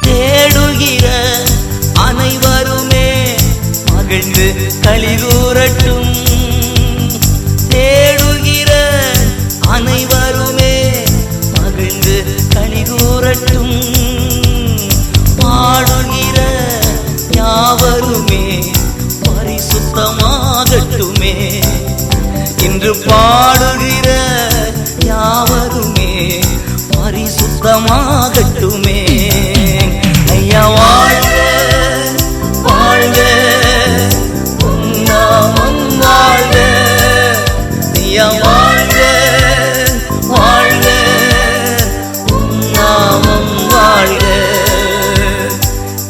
தேடுகிற அனைவருமே மகிழ்ந்து களிகூரட்டும். தேடுகிற அனைவருமே மகிழ்ந்து களிகூரட்டும். பாடுகிற யாவருமே பரிசுத்தமாகட்டுமே. இன்று பாடுகிற யாவருமே பரிசுத்தமாகட்டுமே. ஐயா வாழ்க வாழ்க உம் நாமம் வாழ்க. ஐயா வாழ்க வாழ்க உம் நாமம் வாழ்க.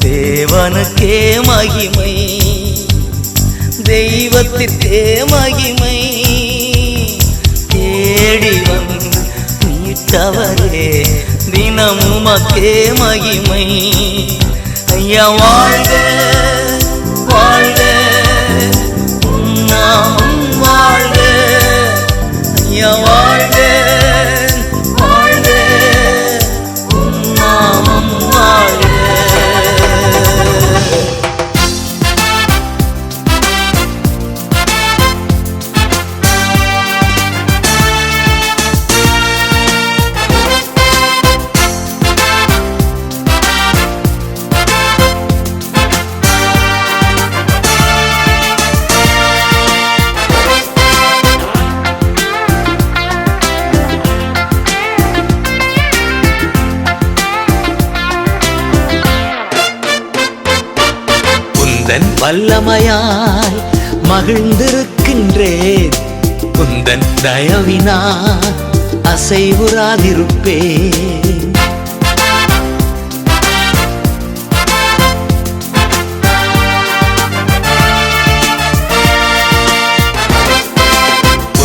தேவனுக்கே மகிமை, தெய்வத்திற்கே மகிமை. தேடி வந்து மீட்டவரே தினம் உமக்கே மகிமை. ஐயா வாழ்க வாழ்க உம் நாமம் வாழ்க. ஐயா வாழ்க வாழ்க உம் நாமம் வாழ்க. உந்தன் வல்லமையாய் மகிழ்ந்திருக்கின்றேன். உந்தன் தயவினால் அசைவுறாதிருப்பேன்.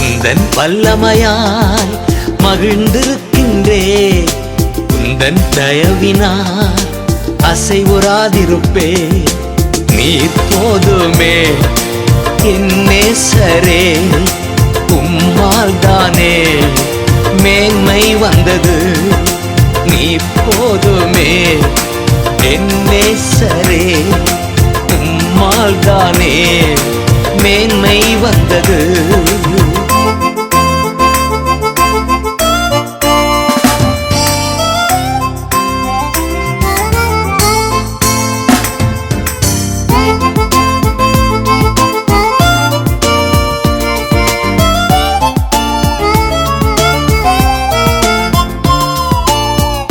உந்தன் வல்லமையாய் மகிழ்ந்திருக்கின்றேன். உந்தன் தயவினால் அசைவுறாதிருப்பேன். நீர் போதுமே என் நேசரே, உம்மால் தானே மேன்மை வந்தது. நீர் போதுமே என் நேசரே, உம்மால் தானே மேன்மை வந்தது.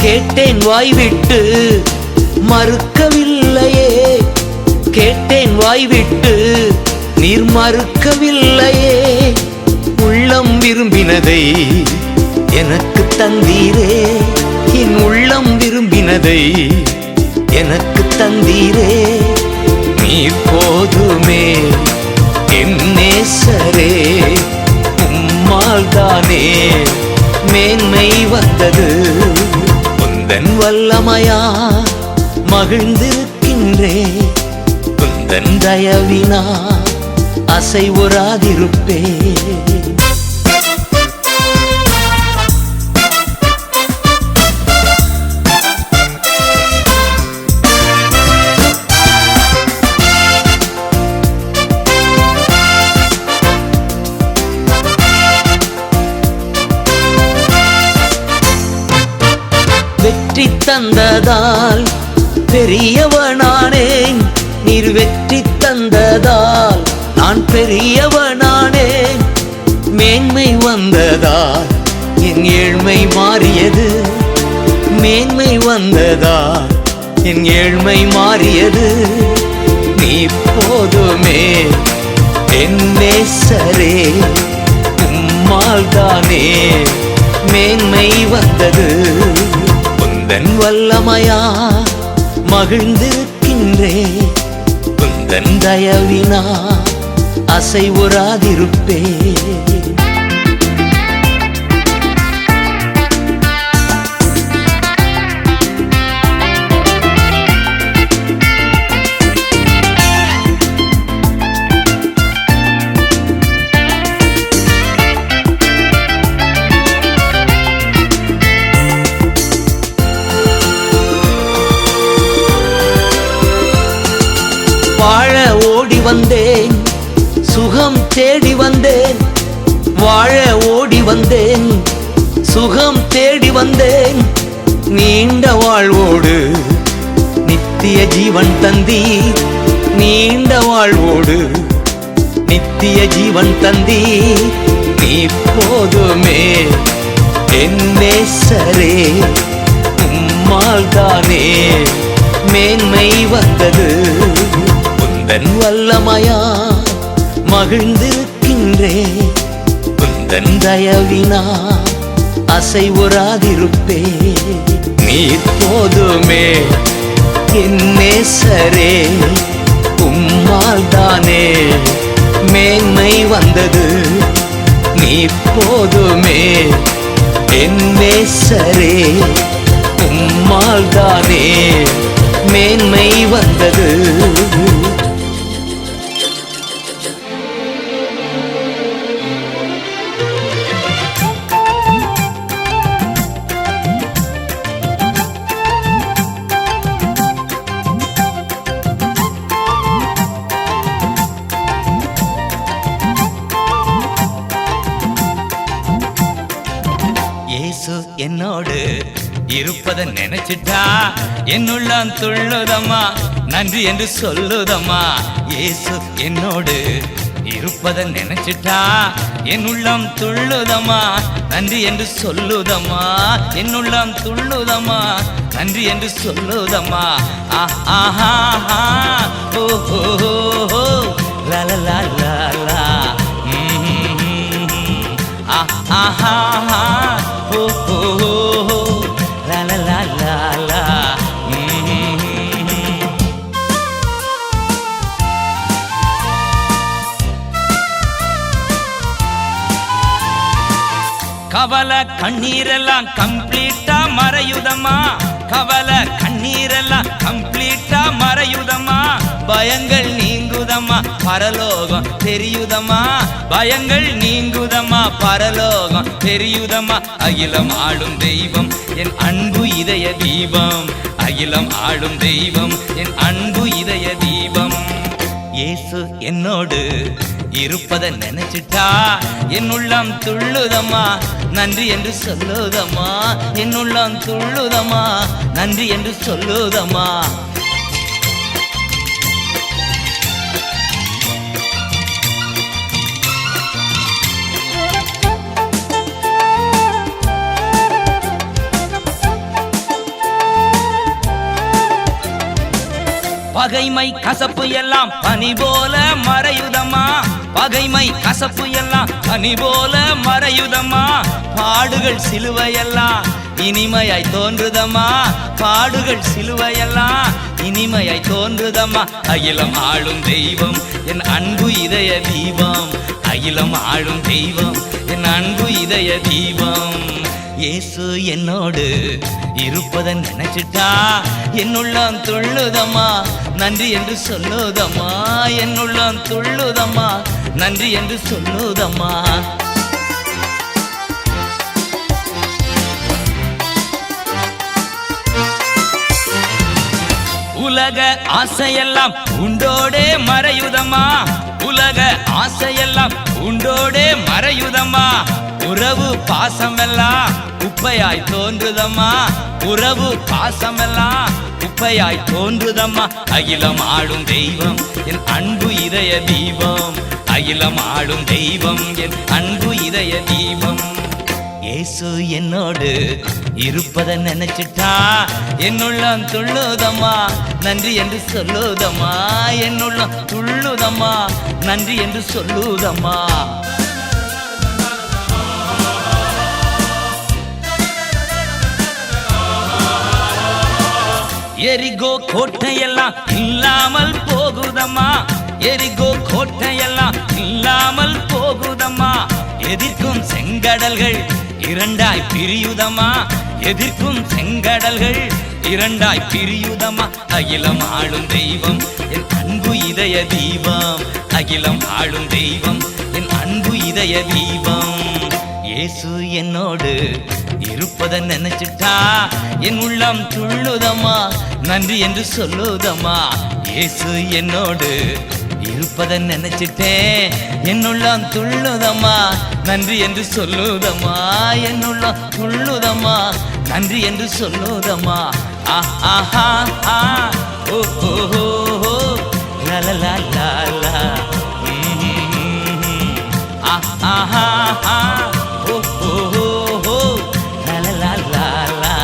கேட்டேன் வாய்விட்டு மறுக்கவில்லையே. கேட்டேன் வாய்விட்டு நீர் மறுக்கவில்லையே. உள்ளம் விரும்பினதை எனக்கு தந்தீரே. என் உள்ளம் விரும்பினதை எனக்கு தந்தீரே. நீர் போதுமே என் நேசரே, உம்மால் தானே மேன்மை வந்தது. உந்தன் வல்லமையா மகிழ்ந்திருக்கின்றேன். உந்தன் தயவினா அசைவுறாதிருப்பேன். வெற்றி தந்ததால் பெரியவனானேன். நீர் வெற்றி தந்ததால் நான் பெரியவனானேன். மேன்மை வந்ததால் என் ஏழ்மை மாறியது. மேன்மை வந்ததால் என் ஏழ்மை மாறியது. நீ போதுமே என் நேசரே, உம்மால் தானே மேன்மை வந்தது. உந்தன் வல்லமையா மகிழ்ந்திருக்கின்றேன். உந்தன் தயவினா அசைவுறாதிருப்பேன். வாழ ஓடி வந்தேன், சுகம் தேடி வந்தேன். வாழ ஓடி வந்தேன், சுகம் தேடி வந்தேன். நீண்ட வாழ்வோடு நித்திய ஜீவன் தந்தீர். நீண்ட வாழ்வோடு நித்திய ஜீவன் தந்தீர். நீ போதுமே என் நேசரே, உம்மால் தானே மேன்மை வந்தது. உந்தன் வல்லமையா மகிழ்ந்திருக்கின்றேன். உந்தன் தயவினா அசைவுறாதிருப்பேன். நீர் போதுமே என் நேசரே, உம்மால் தானே மேன்மை வந்தது. நீர் போதுமே என் நேசரே, உம்மால் தானே மேன்மை வந்தது. இயேசு என்னோடு இருப்பதை நினைச்சிட்டா என்னுள்ளம் துள்ளுதம்மா, நன்றி என்று சொல்லுதம்மா. இயேசு என்னோடு இருப்பதை நினைச்சிட்டா என்னுள்ளம் துள்ளுதம்மா, நன்றி என்று சொல்லுதம்மா. என்னுள்ளம் துள்ளுதம்மா, நன்றி என்று சொல்லுதம்மா. ஆஹா ஓ ஹோ ஹோ லா லா லா லா லா. ஆஹா ஓ ஹோ ஹோ லா லா லா லா லா. கவலை கண்ணீரெல்லாம் கம்ப்ளீட்டா மறையுதம்மா. கவலை கண்ணீரெல்லாம் கம்ப்ளீட்டா மறையுதம்மா. பயங்கள் நீங்குதம்மா, பரலோகம் தெரியுதம்மா. பயங்கள் நீங்குதம்மா, பரலோகம் தெரியுதம்மா. அகிலம் ஆளும் தெய்வம் என் அன்பு இதய தீபம். அகிலம் ஆளும் தெய்வம் என் அன்பு இதய தீபம். இயேசு என்னோடு இருப்பதை நினைச்சிட்டா என்னுள்ளம் துள்ளுதம்மா, நன்றி என்று சொல்லுதம்மா. என்னுள்ளம் துள்ளுதம்மா, நன்றி என்று சொல்லுதம்மா. பகைமை கசப்பு எல்லாம் பனி போல மறையுதம்மா. பகைமை கசப்பு எல்லாம் பனி போல மறையுதம்மா. பாடுகள் சிலுவையெல்லாம் இனிமையாய் தோன்றுதம்மா. பாடுகள் சிலுவையெல்லாம் இனிமையாய் தோன்றுதம்மா. அகிலம் ஆளும் தெய்வம் என் அன்பு இதய தீபம். அகிலம் ஆளும் தெய்வம் என் அன்பு இதய தீபம். இயேசு என்னோடு இருப்பதை நினைச்சிட்டா என்னுள்ளம் துள்ளுதம்மா, நன்றி என்று சொல்லுதம்மா. என்னுள்ளம் துள்ளுதம்மா, நன்றி என்று சொல்லுதம்மா. உலக ஆசையெல்லாம் உண்டோடே மறையுதம்மா. உலக ஆசையெல்லாம் உண்டோடே மறையுதம்மா. உறவு பாசமெல்லாம் குப்பையாய் தோன்றுதம்மா. உறவு பாசமெல்லாம் குப்பையாய் தோன்றுதம்மா. அகிலம் ஆளும் தெய்வம் என் அன்பு இதய தீபம். அகிலம் ஆளும் தெய்வம் என் அன்பு இதய தீபம். இயேசு என்னோடு இருப்பதை நினைச்சிட்டா என்னுள்ளம் துள்ளுதம்மா, நன்றி என்று சொல்லுதம்மா. என்னுள்ளம் துள்ளுதம்மா, நன்றி என்று சொல்லுதம்மா. எரிகோ கோட்டையெல்லாம் இல்லாமல் போகுதம்மா. எரிகோ கோட்டையெல்லாம் இல்லாமல் போகுதம்மா. எதிர்க்கும் செங்கடல்கள் இரண்டாய் பிரியுதம்மா. எதிர்க்கும் செங்கடல்கள் இரண்டாய் பிரியுதம்மா. அகிலம் ஆளும் தெய்வம் என் அன்பு இதய தீபம். அகிலம் ஆளும் தெய்வம் என் அன்பு இதய தீபம். இயேசு என்னோடு இருப்பதை நினைச்சிட்டா என் உள்ளம் துள்ளுதம்மா. நன்றி என்று சொல்லுதம்மா. இயேசு என்னோடு இருப்பதை நினைச்சிட்டேன் என் உள்ளம் துள்ளுதம்மா. நன்றி என்று சொல்லுதம்மா. என் உள்ளம் துள்ளுதம்மா. நன்றி என்று சொல்லுதம்மா. ஆஹா ஓ ஓ ஓ லா லா லா லா லா. ஆஹா ஓ ஓ ஓ லா லா லா லா.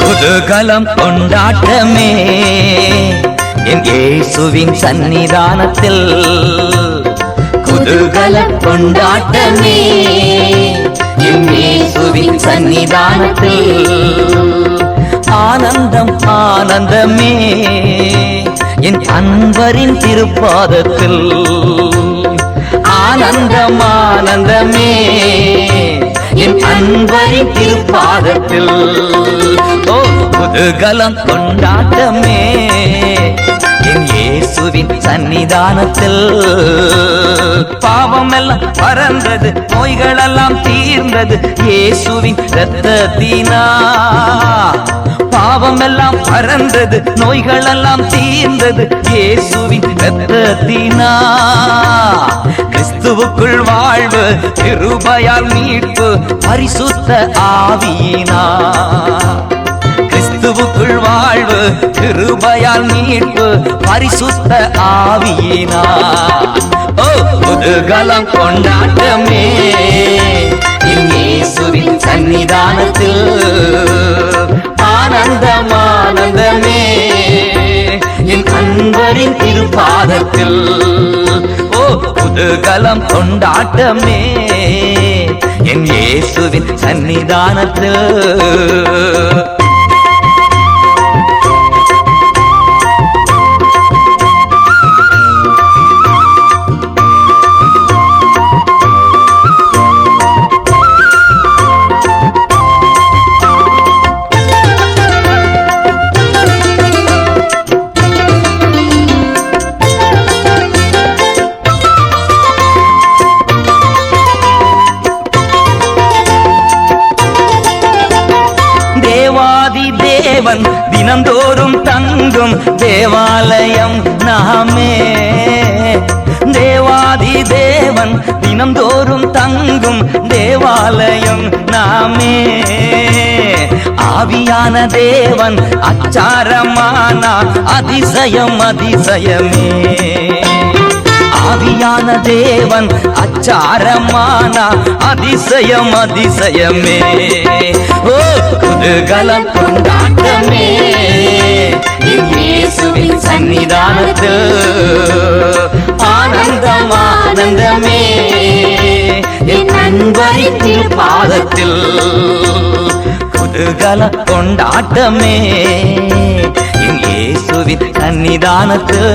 குதூகலம் கொண்டாட்டமே என் இயேசுவின் சன்னிதானத்தில். குதூகலம் கொண்டாட்டமே என் இயேசுவின் சன்னிதானத்தில். ஆனந்தம் ஆனந்தமே என் அன்பரின் திருப்பாதத்தில். ஆனந்தம் ஆனந்தமே என் அன்பரின் திருப்பாதத்தில். ஓ குதூகலம் கொண்டாட்டமே என் இயேசுவின் சன்னிதானத்தில். பாவமெல்லாம் பறந்தது, நோய்களெல்லாம் தீர்ந்தது இயேசுவின் இரத்தத்தினா. பாவமெல்லாம் பறந்தது, நோய்களெல்லாம் தீர்ந்தது இயேசுவின் இரத்தத்தினா. கிறிஸ்துவுக்குள் வாழ்வு, கிருபையால் மீட்பு, பரிசுத்த ஆவியினா. கிறிஸ்துவுக்குள் வாழ்வு, கிருபையால் மீட்பு, பரிசுத்த ஆவியினா. ஓ குதூகலம் கொண்டாட்டமே என் இயேசுவின் சன்னிதானத்தில். ஆனந்தம் ஆனந்தமே என் அன்பரின் திருப்பாதத்தில். ஓ குதூகலம் கொண்டாட்டமே என் இயேசுவின் சன்னிதானத்தில். தேவன் தினந்தோறும் தங்கும் தேவாலயம் நாமே. தேவாதி தேவன் தினந்தோறும் தங்கும் தேவாலயம் நாமே. ஆவியான தேவன் அச்சாரமானா அதிசயம் அதிசயமே. ஆவியான தேவன் அச்சாரமானா அதிசயம் அதிசயமே. ஓ குதூகலம் கொண்டாட்டமே என் இயேசுவின் சன்னிதானத்தில். ஆனந்தம் ஆனந்தமே என் அன்பரின் திருப்பாதத்தில். குதூகலம் கொண்டாட்டமே என் இயேசுவின் சன்னிதானத்தில்.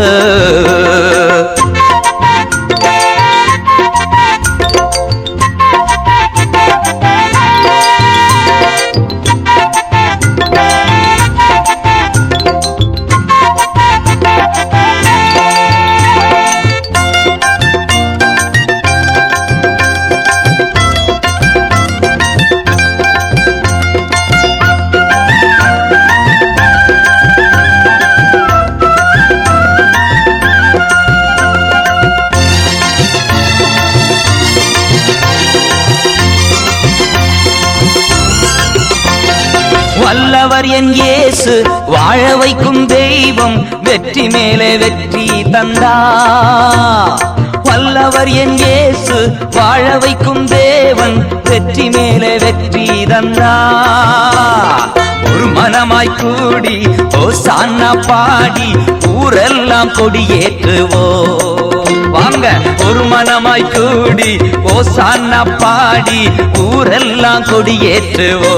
வல்லவர் என் இயேசு வாழ வைக்கும் தெய்வம் வெற்றி மேலே வெற்றி தந்தா. வல்லவர் என் இயேசு வாழ வைக்கும் தேவன் வெற்றி மேலே வெற்றி தந்தா. ஒரு மனமாய் கூடி ஓசானா பாடி ஊரெல்லாம் கொடியேற்றுவோ. வாங்க ஒரு மனமாய் கூடி ஓசானா பாடி ஊரெல்லாம் கொடியேற்றுவோ.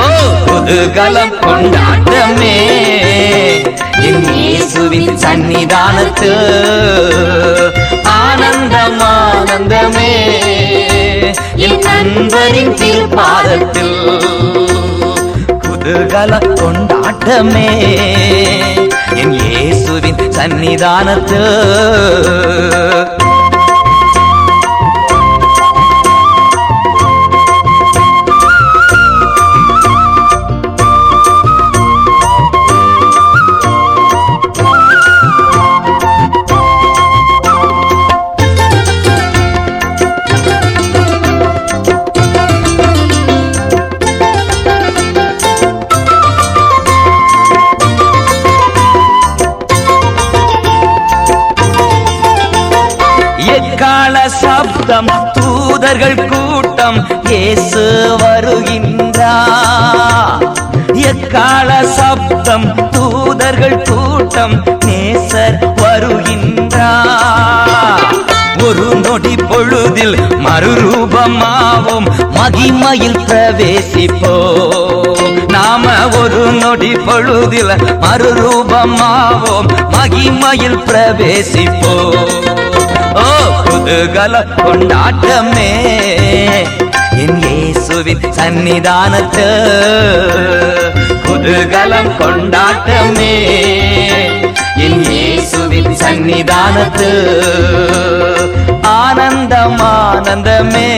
ஓ குதூகலம் கொண்டாட்டமே என் இயேசுவின் சன்னிதானத்தில். ஆனந்தம் ஆனந்தமே என் அன்பரின் திருப்பாதத்தில். குதூகலம் கொண்டாட்டமே என் இயேசுவின் சன்னிதானத்தில். சப்தம் தூதர்கள் கூட்டம் இயேசு வருகின்றார். எக்கால சப்தம் தூதர்கள் கூட்டம் நேசர் வருகின்றார். ஒரு நொடி பொழுதில் மறுரூபமாவோம் மகிமையில் பிரவேசிப்போம். நாம ஒரு நொடி பொழுதில் மறுரூபமாவோம் மகிமையில் பிரவேசிப்போம். ஓ குதூகல கொண்டாட்டமே என் இயேசுவின் சன்னிதானத்தில். குதூகலம் கொண்டாட்டமே என் இயேசுவின் சன்னிதானத்தில். ஆனந்தம் ஆனந்தமே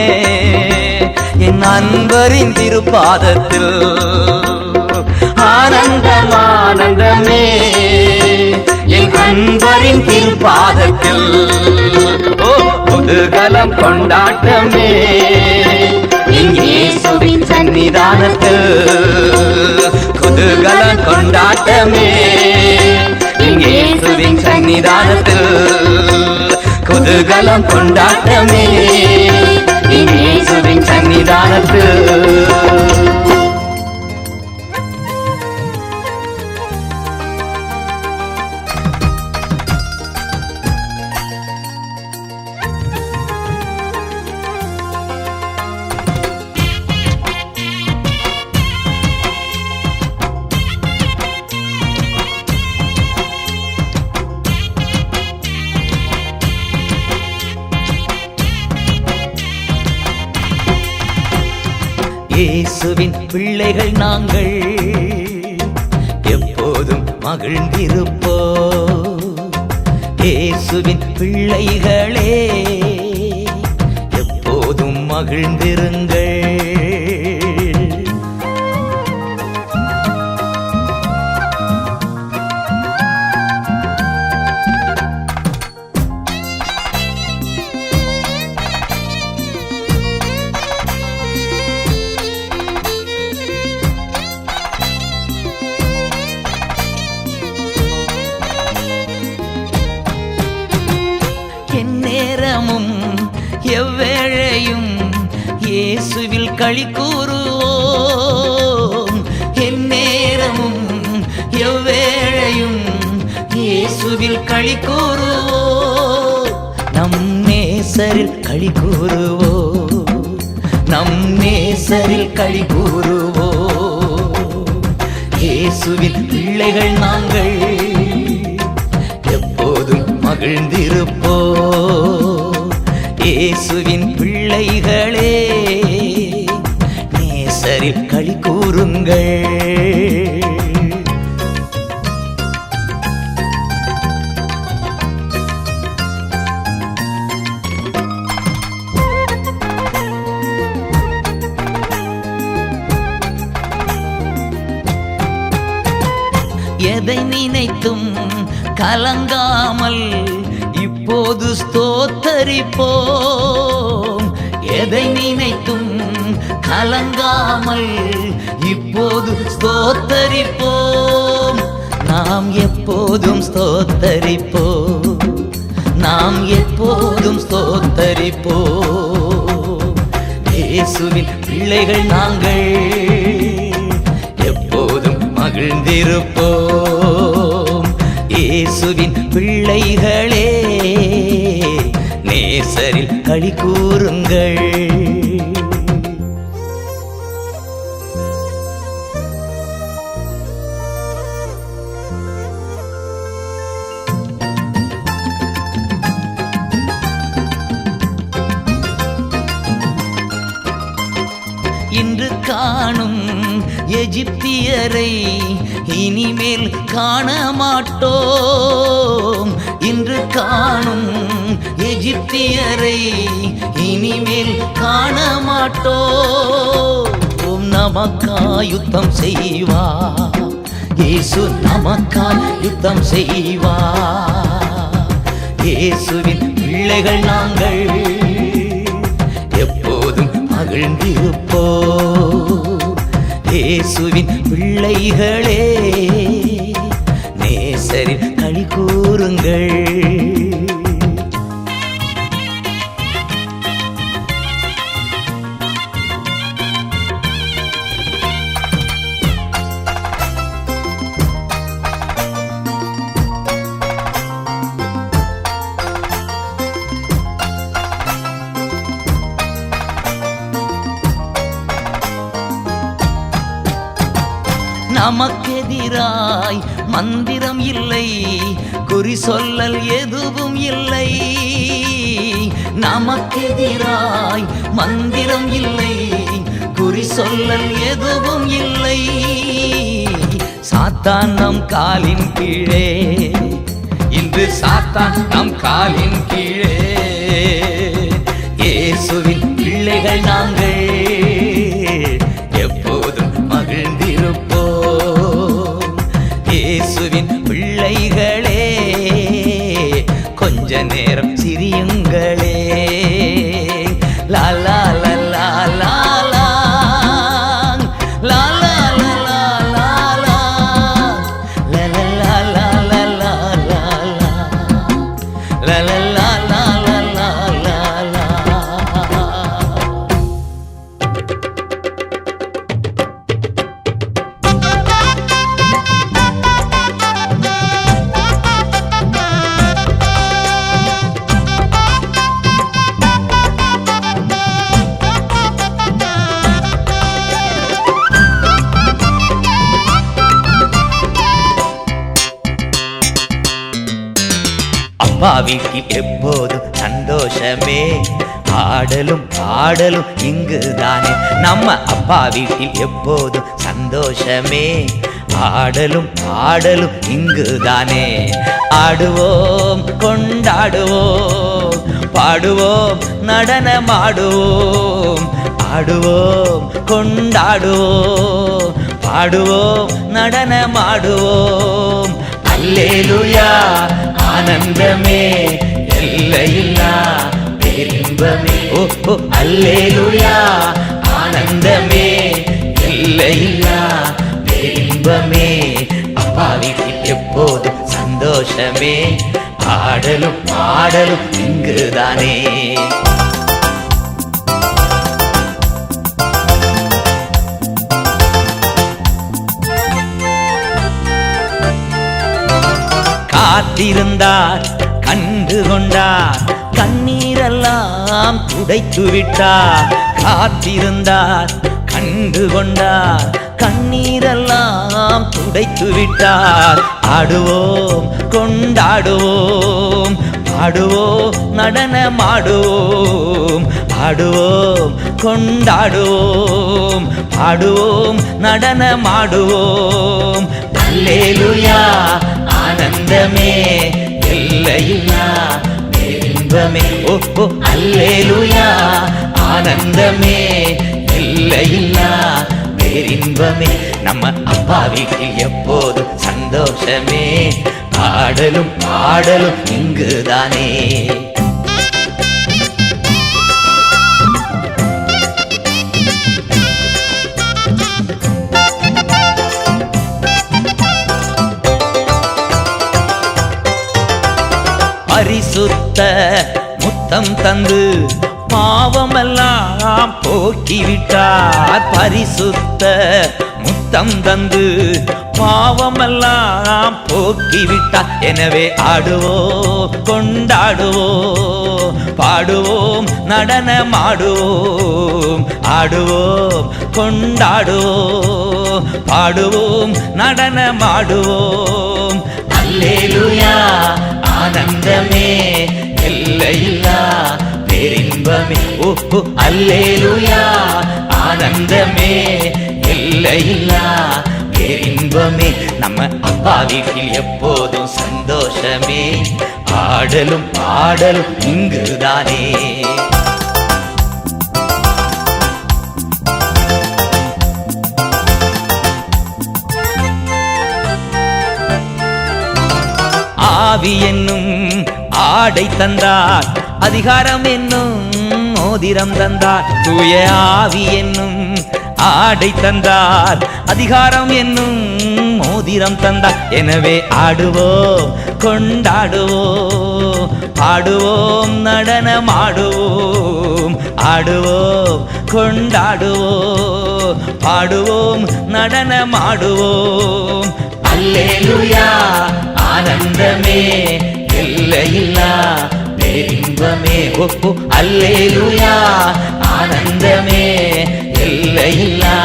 என் அன்பரின் திருப்பாதத்தில். ஆனந்தம் ஆனந்தமே என் அன்பரின் திருப்பாதத்தில். ஓ குதூகலம் கொண்டாட்டமே என் இயேசுவின் சன்னிதானத்தில். குதூகலம் கொண்டாட்டமே என் இயேசுவின் சன்னிதானத்தில். குதூகலம் கொண்டாட்டமே என் இயேசுவின் சன்னிதானத்தில். இயேசுவின் பிள்ளைகள் நாங்கள் எப்போதும் மகிழ்ந்திருப்போம். இயேசுவின் பிள்ளைகளே எப்போதும் மகிழ்ந்திருங்கள். எவ்வேளையும் இயேசுவில் களி கூறுவோம். எந்நேரமும் எவ்வேளையும் இயேசுவில் களி கூறுவோம். நம் நேசரில் களி கூறுவோம். நம் நேசரில் களி கூறுவோம். இயேசுவின் பிள்ளைகள் நாங்கள் எப்போதும் மகிழ்ந்திருப்போம். இயேசுவின் பிள்ளைகளே நேசரில் களி கூறுங்கள். எதை நினைத்தும் கலங்காமல் இப்போது ஸ்தோத்தரிப்போம். எதை நினைத்தும் கலங்காமல் இப்போது ஸ்தோத்தரிப்போம். நாம் எப்போதும் ஸ்தோத்தரிப்போம். நாம் எப்போதும் ஸ்தோத்தரிப்போம். இயேசுவின் பிள்ளைகள் நாங்கள் எப்போதும் மகிழ்ந்திருப்போம். இயேசுவின் பிள்ளைகளே நேசரில் களி கூறுங்கள். இன்று காணும் எகிப்தியரை இனிமேல் காண மாட்டோம். இன்று காணும் எகிப்தியரை இனிமேல் காண மாட்டோம். நமக்காய் யுத்தம் செய்வார் இயேசு, நமக்காய் யுத்தம் செய்வார். இயேசுவின் பிள்ளைகள் நாங்கள் எப்போதும் மகிழ்ந்திருப்போம். இயேசுவின் பிள்ளைகளே நேசரில் களி கூறுங்கள். நமக்கெதிராய் மந்திரம் இல்லை, குறி சொல்லல் எதுவும் இல்லை. நமக்கெதிராய் மந்திரம் இல்லை, குறி சொல்லல் எதுவும் இல்லை. சாத்தான் நம் காலின் கீழே, இன்று சாத்தான் நம் காலின் கீழே. இயேசுவின் பிள்ளைகள் நாங்கள் எப்போதும் மகிழ்ந்திருப்போம். இயேசுவின் பிள்ளைகளே கொஞ்ச நேரம் சிரியுங்களே. லாலா லலா லாலா லாலா லலா லாலா லலா லாலா லாலா லலா லாலா லாலா. அப்பா வீட்டில் எப்போதும் சந்தோஷமே, ஆடலும் பாடலும் இங்குதானே. நம்ம அப்பா வீட்டில் எப்போதும் சந்தோஷமே, ஆடலும் பாடலும் இங்குதானே. ஆடுவோம் கொண்டாடுவோம், பாடுவோம் நடனமாடுவோம். ஆடுவோம் கொண்டாடுவோம், பாடுவோம் நடனமாடுவோம். அல்லேலூயா ஆனந்தமே, எல்லையில்லா பேரின்பமே. ஓ ஓ அல்லேலூயா ஆனந்தமே, எல்லையில்லா பேரின்பமே. அப்பா வீட்டில் எப்போதும் சந்தோஷமே, ஆடலும் பாடலும் இங்குதானே. காத்திருந்தார் கண்டு கொண்டார், கண்ணீரெல்லாம் துடைத்து விட்டார். காத்திருந்தார் கண்டு கொண்டார், கண்ணீரெல்லாம் துடைத்து விட்டார். ஆடுவோம் கொண்டாடுவோம், பாடுவோம் நடனமாடுவோம். ஆடுவோம் கொண்டாடுவோம், பாடுவோம் நடனமாடுவோம். அல்லேலூயா ஆனந்தமே, எல்லையில்லா பேரின்பமே. ஓ ஓ அல்லேலூயா ஆனந்தமே, எல்லையில்லா பேரின்பமே. நம்ம அப்பா வீட்டில் எப்போதும் சந்தோஷமே, ஆடலும் பாடலும் இங்குதானே. பரிசுத்த முத்தம் தந்து பாவமெல்லாம் போக்கிவிட்டார். பரிசுத்த முத்தம் தந்து பாவமெல்லாம் போக்கிவிட்டார். எனவே ஆடுவோம் கொண்டாடுவோம் பாடுவோம் நடனமாடுவோம். ஆடுவோம் கொண்டாடுவோம் பாடுவோம் நடனமாடுவோம். அல்லேலூயா ஆனந்தமே எல்லையில்லா பேரின்பமே. ஓஹோ அல்லேலூயா ஆனந்தமே எல்லையில்லா பேரின்பமே. நம்ம அப்பா வீட்டில் எப்போதும் சந்தோஷமே. ஆடலும் பாடலும் இங்குதானே. ஆவி என்னும் ஆடை தந்தார், அதிகாரம் என்னும் மோதிரம் தந்தார். தூய ஆவி என்னும் ஆடை தந்தார், அதிகாரம் என்னும் மோதிரம் தந்தார். எனவே ஆடுவோம் கொண்டாடுவோம் பாடுவோம் நடனமாடுவோம். ஆடுவோம் கொண்டாடுவோம் பாடுவோம் நடனமாடுவோம். அல்லேலூயா ஆனந்தமே எல்லையில்லா பேரின்பமே. ஓஹோ அல்லேலூயா ஆனந்தமே எல்லையில்லா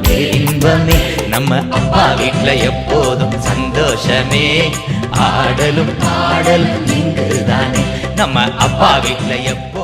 பேரின்பமே. நம்ம அப்பா வீட்டுல எப்போதும் சந்தோஷமே. ஆடலும் பாடலும் இங்குதானே. நம்ம அப்பா வீட்டுல எப்போ